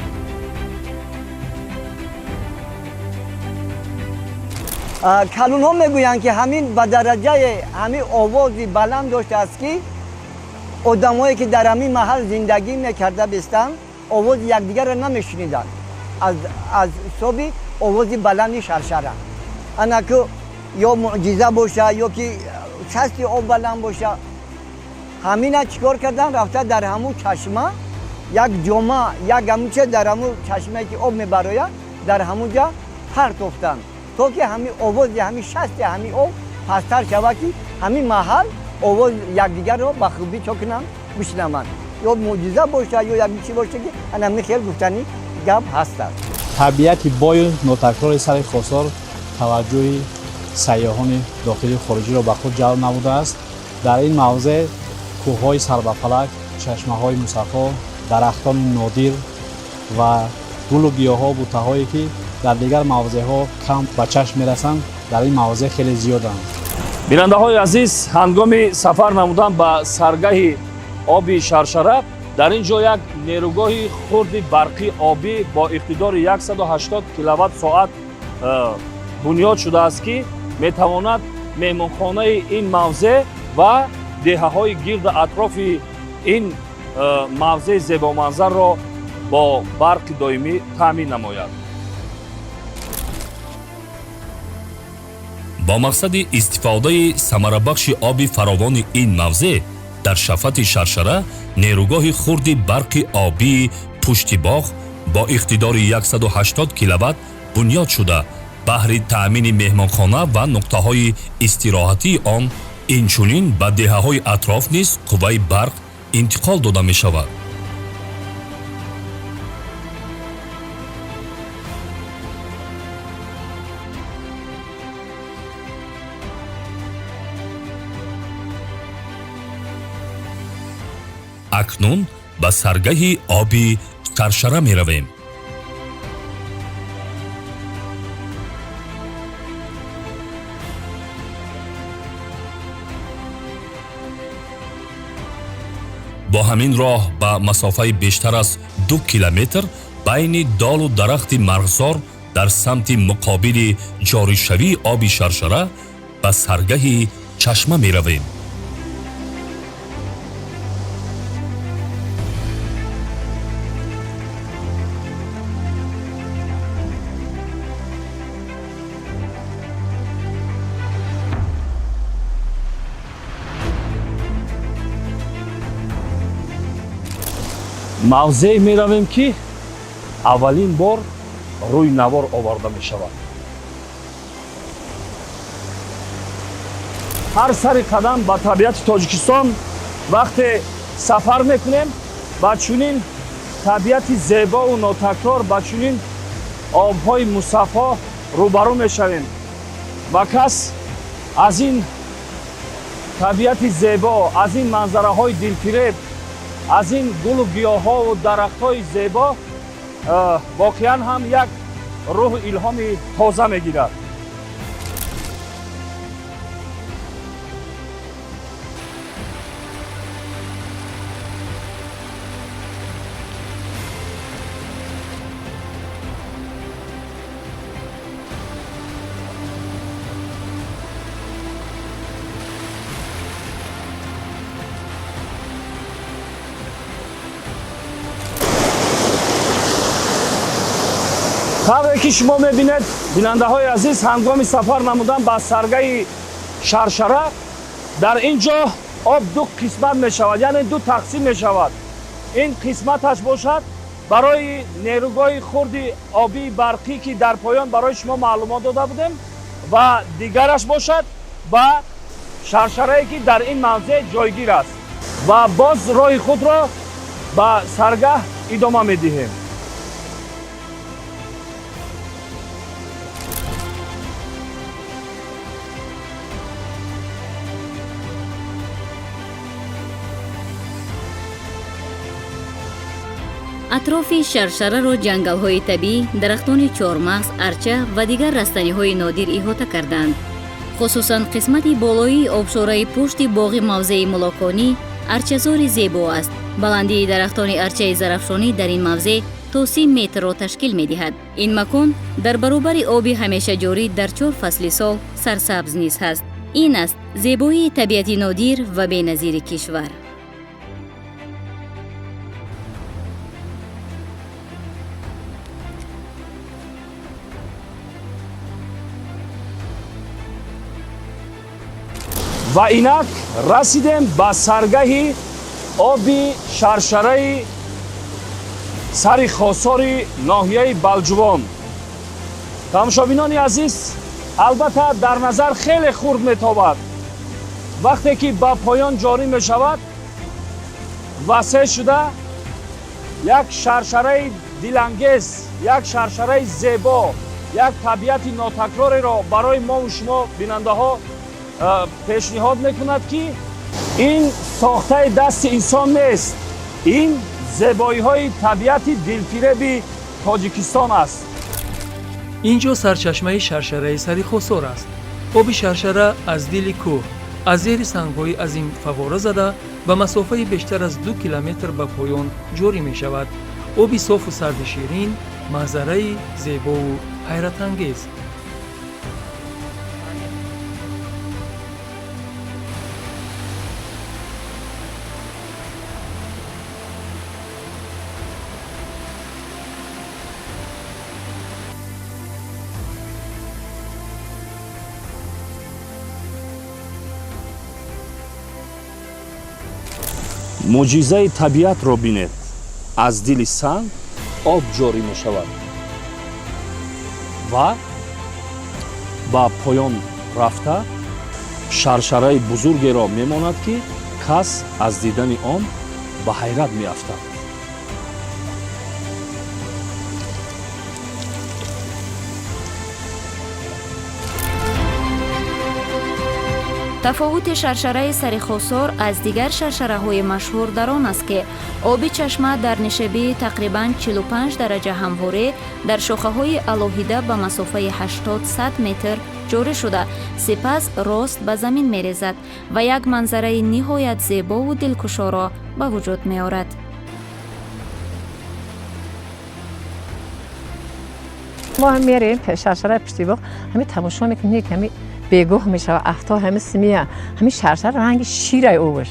Speaker 9: калунҳо мегӯянд ки ҳамин ба дараҷаи ҳамин овози баланд доштааст ки одамое ки дар ҳамин маҳал зиндагӣ мекарда бистанд, овози якдигарро намешуниданд аз ҳисоби овози баланди шаршара. ана ки ё муъҷиза боша ё ки шасти об баланд боша, ҳамина чикор кардан, рафта дар ҳамун чашма як ҷома, як ҳамун чиз дар ҳамун чашмае ки об мебарояд, дар ҳамун ҷа партофтанд. то ки ҳамин овози ҳамин шасти ҳамин об пасттар шавад ки ҳамин маҳал овоз якдигарро ба хубӣ чо кунанд бишнаванд ё мӯъҷиза бошад ё як чӣ бошад ки ҳамин хел гуфтани гап ҳаст аст.
Speaker 11: табиати бою нотакрори сари хосор таваҷҷӯҳи сайёҳони дохилию хориҷиро ба худ ҷалб намудааст. дар ин мавзеъ кӯҳҳои сарбафалак, чашмаҳои мусаффо, дарахтони нодир ва гулу гиёҳҳо бутаҳое ки дар дигар мавзеъҳо кам ба чашм мерасанд дар ин мавзеъ хеле зиёданд.
Speaker 7: бинандаҳои азиз, ҳангоми сафар намудан ба саргаҳи оби Шаршара дар ин ҷо як нерӯгоҳи хурди барқи обӣ бо иқтидори 180 киловатт-соат бунёд шудааст ки метавонад меҳмонхонаи ин мавзеъ ва деҳаҳои гирду атрофи ин мавзеъи зебоманзарро бо барқи доимӣ таъмин намояд.
Speaker 1: бо мақсади истифодаи самарабахши оби фаровони ин мавзеъ дар шафати Шаршара нерӯгоҳи хурди барқи обии пушти боғ бо иқтидори 180 киловатт бунёд шуда баҳри таъмини меҳмонхона ва нуқтаҳои истироҳатии он инчунин ба деҳаҳои атроф низ қувваи барқ интиқол дода мешавад. акнун ба саргаҳи оби Шаршара меравем. бо ҳамин роҳ ба масофаи бештар аз 2 километр байни долу дарахти марғзор дар самти муқобили ҷоришавии оби Шаршара ба саргаҳи чашма меравем.
Speaker 7: мавзеъ меравем ки аввалин бор рӯй навор оварда мешавад. ҳар сари қадам ба табиати Тоҷикистон вақте сафар мекунем ба чунин табиати зебову нотакрор, ба чунин обҳои мусаффо рӯбарӯ мешавем ва кас аз ин табиати зебо, аз ин манзараҳои дилфиреб, аз ин гулу гиёҳҳову дарахтҳои зебо воқеан ҳам як рӯҳу илҳоми тоза мегирад. тавре ки шумо мебинед, бинандаҳои азиз, ҳангоми сафар намудан ба саргаҳи Шаршара дар ин ҷо об ду қисмат мешавад, яъне ду тақсим мешавад. ин қисматаш бошад барои нерӯгоҳи хурди обии барқӣ ки дар поён барои шумо маълумот дода будем ва дигараш бошад ба Шаршарае ки дар ин мавзеъ ҷойгир аст ва боз роҳи худро ба саргаҳ идома медиҳем.
Speaker 4: атрофи Шаршараро ҷангалҳои табиӣ, дарахтони чормағз, арча ва дигар растаниҳои нодир иҳота карданд. хусусан қисмати болоии обшораи пушти боғи мавзеи мулоконӣ арчазори зебо аст. баландии дарахтони арчаи зарафшонӣ дар ин мавзеъ то 30 метрро ташкил медиҳад. ин макон дар баробари оби ҳамешаҷорӣ дар 4 фасли сол сарсабз низ ҳаст. ин аст зебоии табиати нодир ва беназири кишвар.
Speaker 7: ва инак расидем ба саргаҳи оби Шаршараи сари хосори ноҳияи Балҷувон. тамошобинони азиз, албатта дар назар хеле хурд метобад. вақте ки ба поён ҷорӣ мешавад, васеъ шуда як шаршараи дилангез, як шаршараи зебо, як табиати нотакрореро барои мову шумо бинандаҳо пешниҳод мекунад ки ин сохтаи дасти инсон нест. ин зебоиҳои табиати дилфиреби тоҷикистон аст.
Speaker 2: инҷо сарчашмаи шаршараи сари хосор аст. оби шаршара аз дили кӯҳ аз зери сангҳои азим фавора зада ба масофаи бештар аз 2 километр ба поён ҷорӣ мешавад. оби софу сарди ширин, манзараи зебову ҳайратангез.
Speaker 7: муъҷизаи табиатро бинед. аз дили санг об ҷорӣ мешавад ва ба поён рафта шаршараи бузургеро мемонад ки кас аз дидани он ба ҳайрат меафтад.
Speaker 3: тафовути шаршараи сари хосор аз дигар шаршараҳои машҳур дар он аст ки оби чашма дар нишебии тақрибан 45 дараҷа ҳамворӣ дар шохаҳои алоҳида ба масофаи 80-100 метр ҷорӣ шуда сипас рост ба замин мерезад ва як манзараи ниҳоят зебову дилкушоро ба вуҷуд меорад.
Speaker 6: ما هم میریم شرشره پشتی باغ همین تماشا میکنیم که همین بگوه میشه افتا همین سمیه همین شرشره رنگ شیره اوش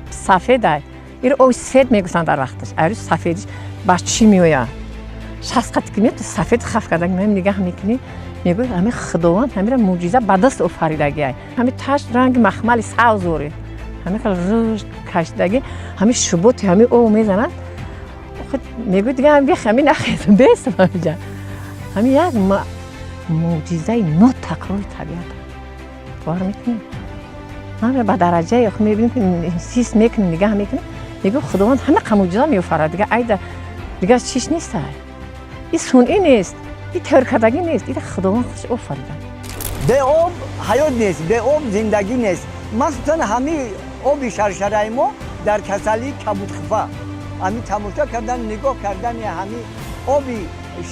Speaker 6: سفیده این او سفید میگفتن در وقتش عروس سفیدش با چی میویا شخص که میاد سفید خف کردن من نگاه میکنی میگه همین خداوند همین معجزه به دست آفریدگی همین تاش رنگ مخمل سبزوری همین که روز کشیدگی همین شبوت همین او میزنن میگه دیگه همین نخیزم بیست میجا همین یک معجزه ناتکراری طبیعت باور میکنیم ما به درجه خود میبینیم که حس میکنیم نگاه میکنیم میگه خداوند همه معجزه میآفرید دیگه ایده دیگه چیش نیست این صنعی نیست این تهیه کردگی نیست این خداوند خودش آفریده
Speaker 9: به آب حیات نیست به آب زندگی نیست مثلا همین آب شرشره ما در کسلی کبودخفا همین تماشا کردن نگاه کردن همین آب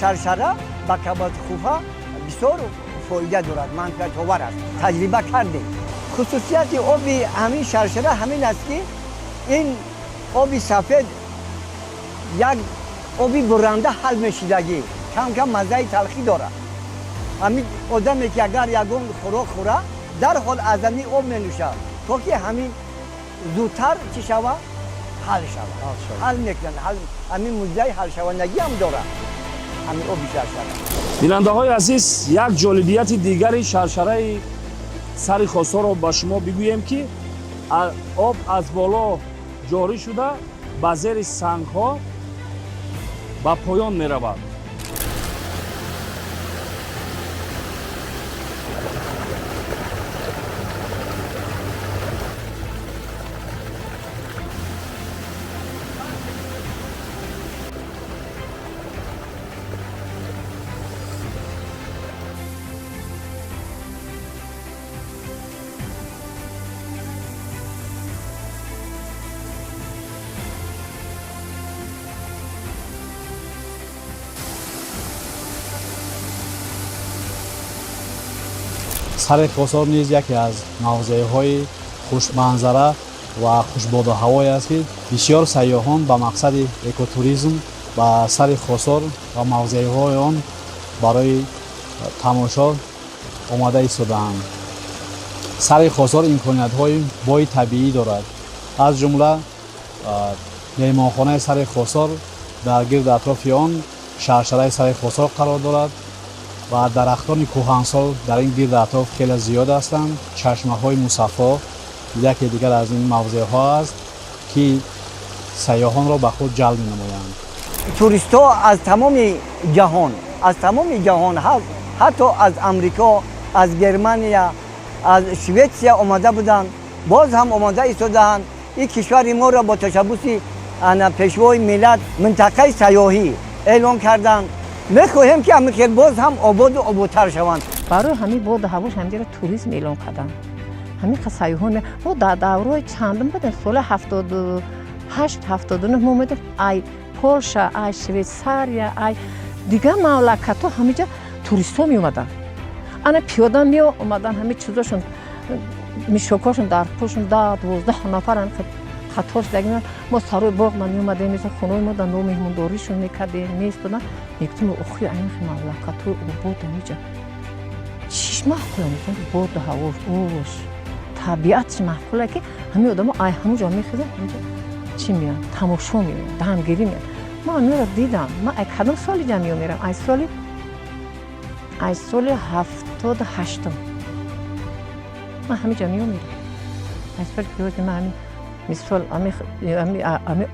Speaker 9: شرشره با کبودخفا بسیار فایده دارد منفعت آور است تجربه کردیم خصوصیت آب همین شرشره همین است که این آب سفید یک آبی برنده حل میشدگی کم کم مزه تلخی دارد همین آدمی که اگر یگون خوراک خوره در حال از همین آب مینوشد تا که همین زودتر چی شود حل شود حل میکنه همین مزه حل شوندگی هم دارد همین آب شرشره
Speaker 7: бинандаҳои азиз як ҷолибияти дигари шаршараи сари хосорро ба шумо бигӯем ки об аз боло ҷорӣ шуда ба зери сангҳо ба поён меравад.
Speaker 11: сари хосор низ яке аз мавзеъҳои хушманзара ва хушбодоҳавое аст ки бисёр сайёҳон ба мақсади экотуризм ба сари хосор ва мавзеъҳои он барои тамошо омада истодаанд. сари хосор имкониятҳои бои табиӣ дорад. аз ҷумла меҳмонхонаи сари хосор дар гирду атрофи он шаршараи сари хосор қарор дорад ва дарахтони кӯҳансол дар ин гирду атроф хеле зиёд ҳастанд. чашмаҳои мусаффо яке дигар аз ин мавзеъҳо аст ки сайёҳонро ба худ ҷалб менамоянд.
Speaker 9: туристҳо аз тамоми ҷаҳон ҳатто аз амрико از گرمانیا از شویتسیا آمده بودند باز هم آماده ایستادند این کشور ما را با تشبوسی پیشوای ملت منطقه سیاحی اعلام کردند میخواهیم که امریکا باز هم آباد و آبادتر شوند
Speaker 6: برای همین بود هواش همینجوری توریسم اعلام کردن همین سیاحان ما در دوره چندم بود سال 78 79 ما اومدیم ای پولشا ای شویتساریا ای دیگه مملکت ها همینجا توریست ها می اومدن انا پیاده می اومدن همین چیزاشون میشوکاشون در پوشون 12 نفر خطاش دیگه ما سروی باغ من اومدیم مثل خونه ما در نو مهمونداریشون میکردیم میستادن میگفتیم اخی این مملکت ها بود اینجا چیش معقوله میتونم بود هواش اوش طبیعتش معقوله که همین آدم ها همونجا میخیزن اینجا چی میان تماشا میان دهمگیری میان ما اینو رو دیدم من کدام سالی جمعی میرم از سال 78 من همین جمعی میرم از سال که من همین مثال امی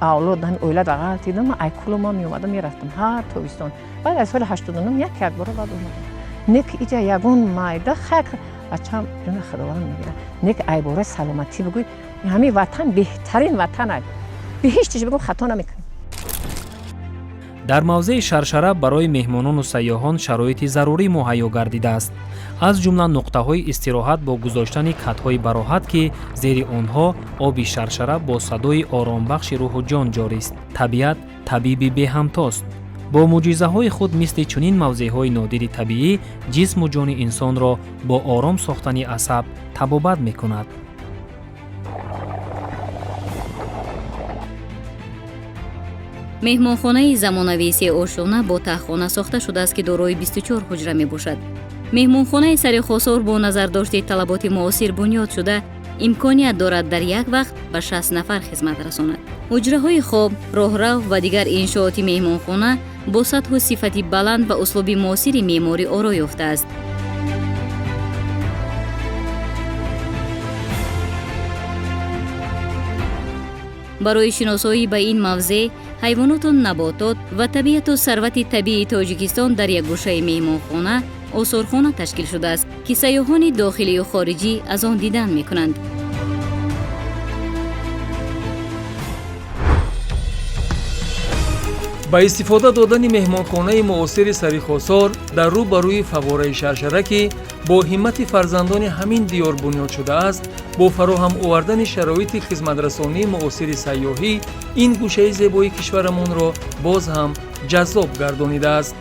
Speaker 6: اولاد همین اولاد اقل دیدم من ایکولو ما میومدم میرفتم هر تویستان بعد از سال 89 یک بار بعد اومدم نیک ایجا یگون مایده خک بچه‌م جون خداوند میگیره نیک ای باره سلامتی بگوی همین وطن بهترین وطنه به هیچ چیزی بگم خطا نمیکنه.
Speaker 10: در موضع شرشره برای مهمانان و سیاحان شرایط ضروری مهیا گردیده است. از جمله نقطه‌های استراحت با گذاشتن کت‌های براحت که زیر آنها آب شرشره با صدای آرامبخش روح و جان جاری است. طبیعت طبیبی به همتاست. با معجزه‌های خود مثل چنین موضع‌های نادر طبیعی جسم و جان انسان را با آرام ساختن عصب طبابت می‌کند.
Speaker 4: مهمانخانه زمانوی سه آشانه با تختخانه ساخته شده است که دارای 24 حجره میباشد. مهمانخانه سر خاصار با نظر داشته طلبات معاصر بنیاد شده امکانیت دارد در یک وقت به 60 نفر خدمت رساند. حجره های خواب، راهرو و دیگر انشاءات مهمانخانه با سطح و صفتی بلند و اسلوب معاصر معماری آرا یافته است. برای شناسایی به این موضع حیوانات و نباتات و طبیعت و ثروت طبیعی تاجیکستان در یک گوشه مهمانخانه آثارخانه تشکیل شده است که سیاحان داخلی و خارجی از آن دیدن می‌کنند.
Speaker 2: با استفاده دادن مهمانخانه معاصر سریخاسار در روبروی فواره شرشره که با همت فرزندان همین دیار بنیاد شده است، با فراهم آوردن شرایط خدمترسانی معاصر سیاحی این گوشه زیبای کشورمان را باز هم جذاب گردانیده است.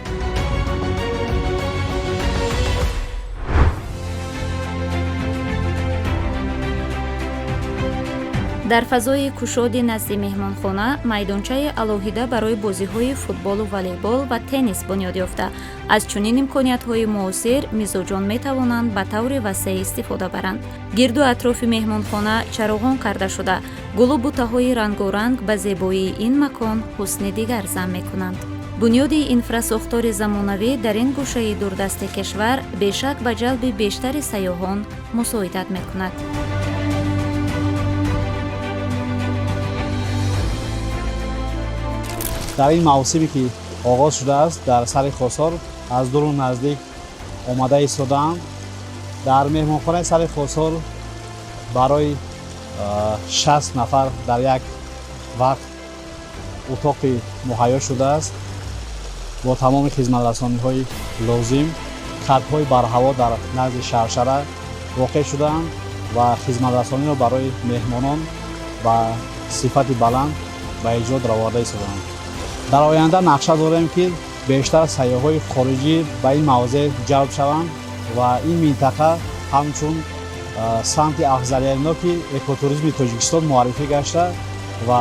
Speaker 3: در فضای کشاد نزد مهمانخانه میدانچه الوهیده برای بازی‌های فوتبال و والیبال و تنیس بنیاد یافته. از چنین امکانیت‌های معاصر میزبان می‌توانند به طور وسیع استفاده برند. گرد و اطراف مهمانخانه چراغان کرده شده. گل و بوته‌های رنگارنگ به زیبایی این مکان حسن دیگر ضم می‌کنند. بنیاد اینفراساختار زمانوی در این گوشه دوردست کشور بیشک به جلب بیشتر سیاحان مساعدت می‌کند.
Speaker 11: در این موسمی که آغاز شده است در سر خاصار از دور و نزدیک آمده ایستادند. در مهمانخانه سر خاصار برای 60 نفر در یک وقت اتاقی مهیا شده است با تمام خدمت‌رسانی‌های لازم. خط‌های برهوا در نزد شرشره واقع شده‌اند و خدمت‌رسانی را برای مهمانان با صفت بلند به ایجاد آورده ایستاده‌اند. در آینده نقشه داریم که بیشتر سیاح‌های خارجی به این موضع جلب شوند و این منطقه همچون سمت افضلیت‌ناکی اکوتوریسم تاجیکستان معرفی گشته و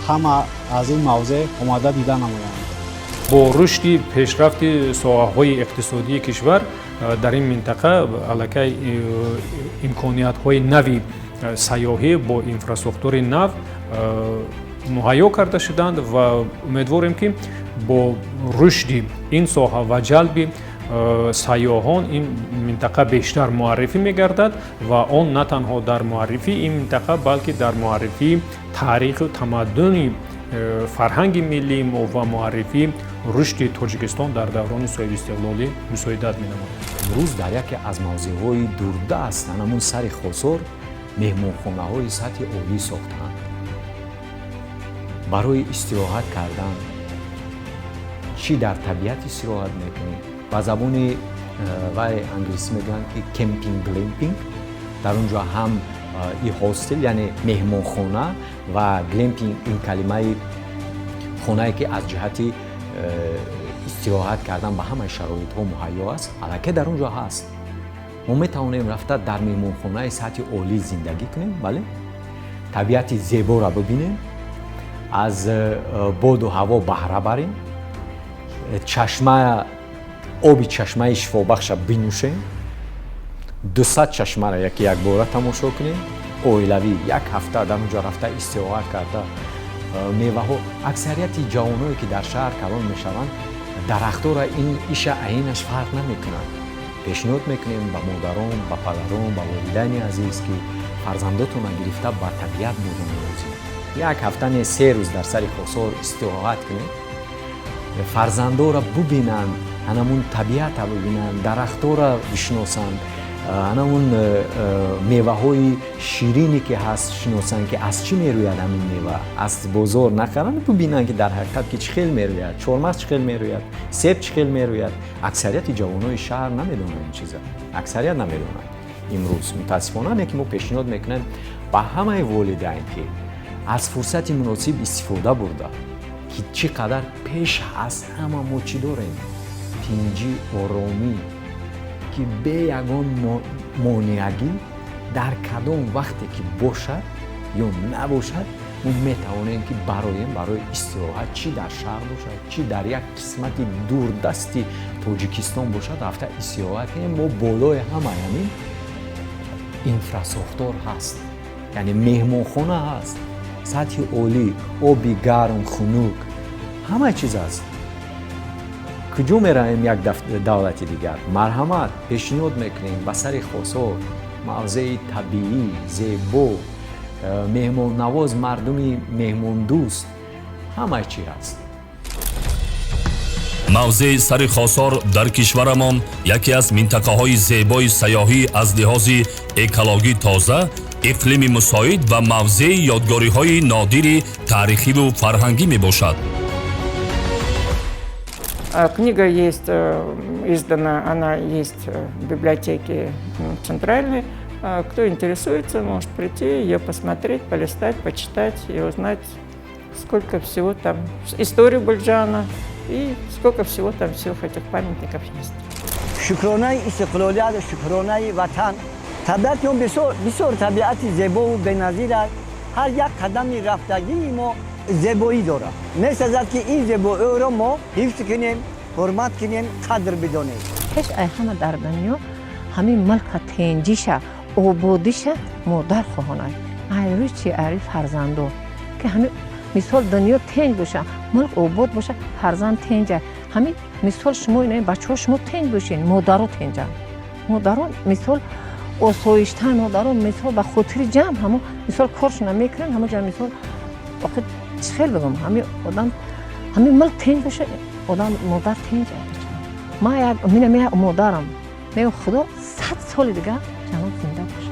Speaker 11: همه از این موضع آمده دیدن نمایند.
Speaker 8: با رشد پیشرفت ساحه‌های اقتصادی کشور در این منطقه علاقه امکانیت‌های نوی سیاحی با اینفراستراکتور نو مهیا کرده شدند و امیدواریم که با رشد این ساحه و جلب سیاحان این منطقه بیشتر معرفی می‌گردد و آن نه تنها در معرفی این منطقه بلکه در معرفی تاریخ و تمدن فرهنگ ملی و معرفی рушди тоҷикистон дар даврони соҳиби истиқлолӣ мусоидат менамуд.
Speaker 5: имрӯз дар яке аз мавзеъҳои дурдаст ҳамун сари хосор меҳмонхонаҳои сатҳи олӣ сохтаанд барои истироҳат кардан. чӣ дар табиат истироҳат мекунем? ба забони вай англисӣ мегӯянд ки кемпинг глемпинг. дар он ҷо ҳам и ҳостел яъне меҳмонхона ва глемпинг ин калимаи хонае ки аз ҷиҳати истироҳат кардан ба ҳамаи шароитҳо муҳайё аст, аллакай дар он ҷо ҳаст. мо метавонем рафта дар меҳмонхонаи сатҳи олӣ зиндагӣ кунем, бале табиати зеборо бибинем, аз боду ҳаво баҳра барем, оби чашмаи шифобахша бинӯшем, 200 чашмаро якбора тамошо кунем, оилавӣ як ҳафта дар он ҷо рафта истироҳат карда меваҳо. аксарияти ҷавонҳое ки дар шаҳр калон мешаванд дарахтора ин иша айнаш фарқ намекунанд. пешниҳод мекунем ба модарон, ба падарон, ба волидайни азиз ки фарзандотонро гирифта ба табиат бодоморозӣ. як ҳафта не 3 рӯз дар сари хосор истироҳат кунем, фарзандора бубинанд, анамун табиатро бубинанд, дарахтора бишиносанд, анамун меваҳои ширине ки ҳаст шиносанд ки аз чӣ мерӯяд ҳамин мева, аз бозор нахаранд, бубинанд ки дар ҳақиқат ки чӣ хел мерӯяд, чормағз чӣ хел мерӯяд, себ чӣ хел мерӯяд. аксарияти ҷавонҳои шаҳр намедонанд ин чиза, аксарият намедонанд. имрӯз мутаассифона ки мо пешниҳод мекунем ба ҳамаи волидайн ки аз фурсати муносиб истифода бурда ки чӣ қадар пеш аз ҳама мо чӣ дорем? тинҷӣ, оромӣ ки бе ягон монеагӣ дар кадом вақте ки бошад ё набошад мо метавонем ки барои истироҳат чӣ дар шаҳр бошад, чӣ дар як қисмати дурдасти тоҷикистон бошад, рафта истироҳат кунем. мо болои ҳамаи ҳамин инфрасохтор ҳаст, яъне меҳмонхона ҳаст, сатҳи олӣ, оби гарм, хунук, ҳама чиз аст. куҷо меравем як давлати дигар? марҳамат, пешниҳод мекунем ба сари хосор мавзеи табиӣ, зебо, меҳмоннавоз, мардуми меҳмондӯст, ҳама чӣ ҳаст.
Speaker 1: мавзеи сари хосор дар кишварамон яке аз минтақаҳои зебои сайёҳӣ аз лиҳози экологӣ тоза, иқлими мусоид ва мавзеи ёдгориҳои нодири таърихиву фарҳангӣ мебошад.
Speaker 6: Книга есть издана, она есть в библиотеке центральной. Кто интересуется, может прийти, ее посмотреть, полистать, почитать и узнать, сколько всего там, историю Бульджана и сколько всего там всех этих памятников есть.
Speaker 9: шукронаи истиқлолият, шукронаи ватан. Табиати он бисёр табиати зебову беназир аст. ҳар як қадами рафтагии мо зебоӣ дорад. месазад ки ин зебоиро мо ҳифз кунем, ҳурмат кунем, қадр бидонем.
Speaker 12: ҳеҷ ай ҳама дар дунё ҳамин малка тенҷиша ободиша модар хоҳонад. ай рӯз чи ари фарзандо ки ҳамин мисол дунё тенҷ боша, мулк обод боша, фарзанд тенҷа. ҳамин мисол шумо инаи бачаҳо шумо тенҷ бошед, модаро тенҷа. модарон мисол осоиштан, модарон мисол ба хотири ҷамъ ҳамо мисол коршона мекунанд, ҳамо ҷа мисол вақт чӣ хел бигӯм, ҳамин одам ҳамин мулк тенҷ боша, одам модар тенҷа. ман як мина модарам мега худо 100 соли дигар ҷаноб зинда боша.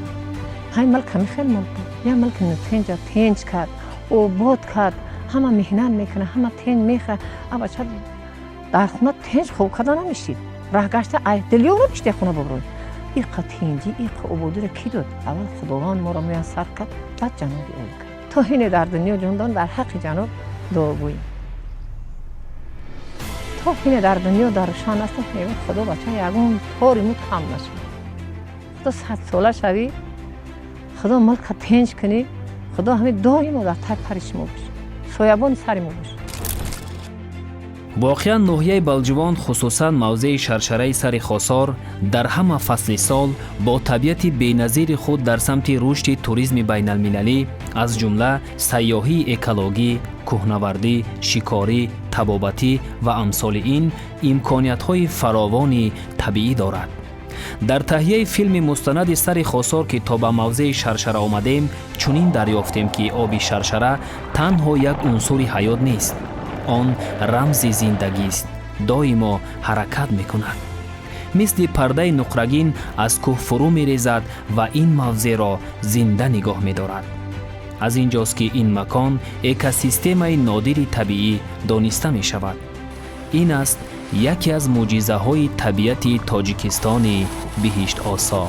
Speaker 12: ҳамин мулк ҳамин хел мулк як мулк тенҷа тенҷ кард, обод кард, ҳама меҳнат мекунад, ҳама тенҷ мехӯрад. а бача дар хона тенҷ хоб карда намешид, раҳгашта ай дилёр намешид як хона бобрӯй. иқа тенҷӣ, иқа ободиро ки дод? аввал худованд моро муяссар кард, баъд ҷаноби ӯ кард. то ҳине дар дунё ҷондон дар ҳаққи ҷаноб дуогӯем. то ҳине дар дунё даршан аст, худо бача ягон тори му кам нашуд. худо 100 сола шавӣ, худо мулка тенҷ кунӣ, худо ҳамин доимо дар тай пари шумо бошад, соябони сари мо бошад.
Speaker 10: воқеан ноҳияи балҷувон, хусусан мавзеи шаршараи сари хосор дар ҳама фасли сол бо табиати беназири худ дар самти рушди туризми байналмилалӣ, аз ҷумла сайёҳии экологӣ, кӯҳнавардӣ, шикорӣ, табобатӣ ва амсоли ин имкониятҳои фаровони табиӣ дорад. дар таҳияи филми мустанади сари хосор ки то ба мавзеи шаршара омадем, чунин дарёфтем ки оби шаршара танҳо як унсури ҳаёт нест, он рамзи зиндагист, доимо ҳаракат мекунад. мисли пардаи нуқрагин аз кӯҳ фурӯ мерезад ва ин мавзеъро зинда нигоҳ медорад. аз ин ҷост ки ин макон экосистемаи нодири табиӣ дониста мешавад. ин аст яке аз мӯъҷизаҳои табиати тоҷикистони биҳиштосо.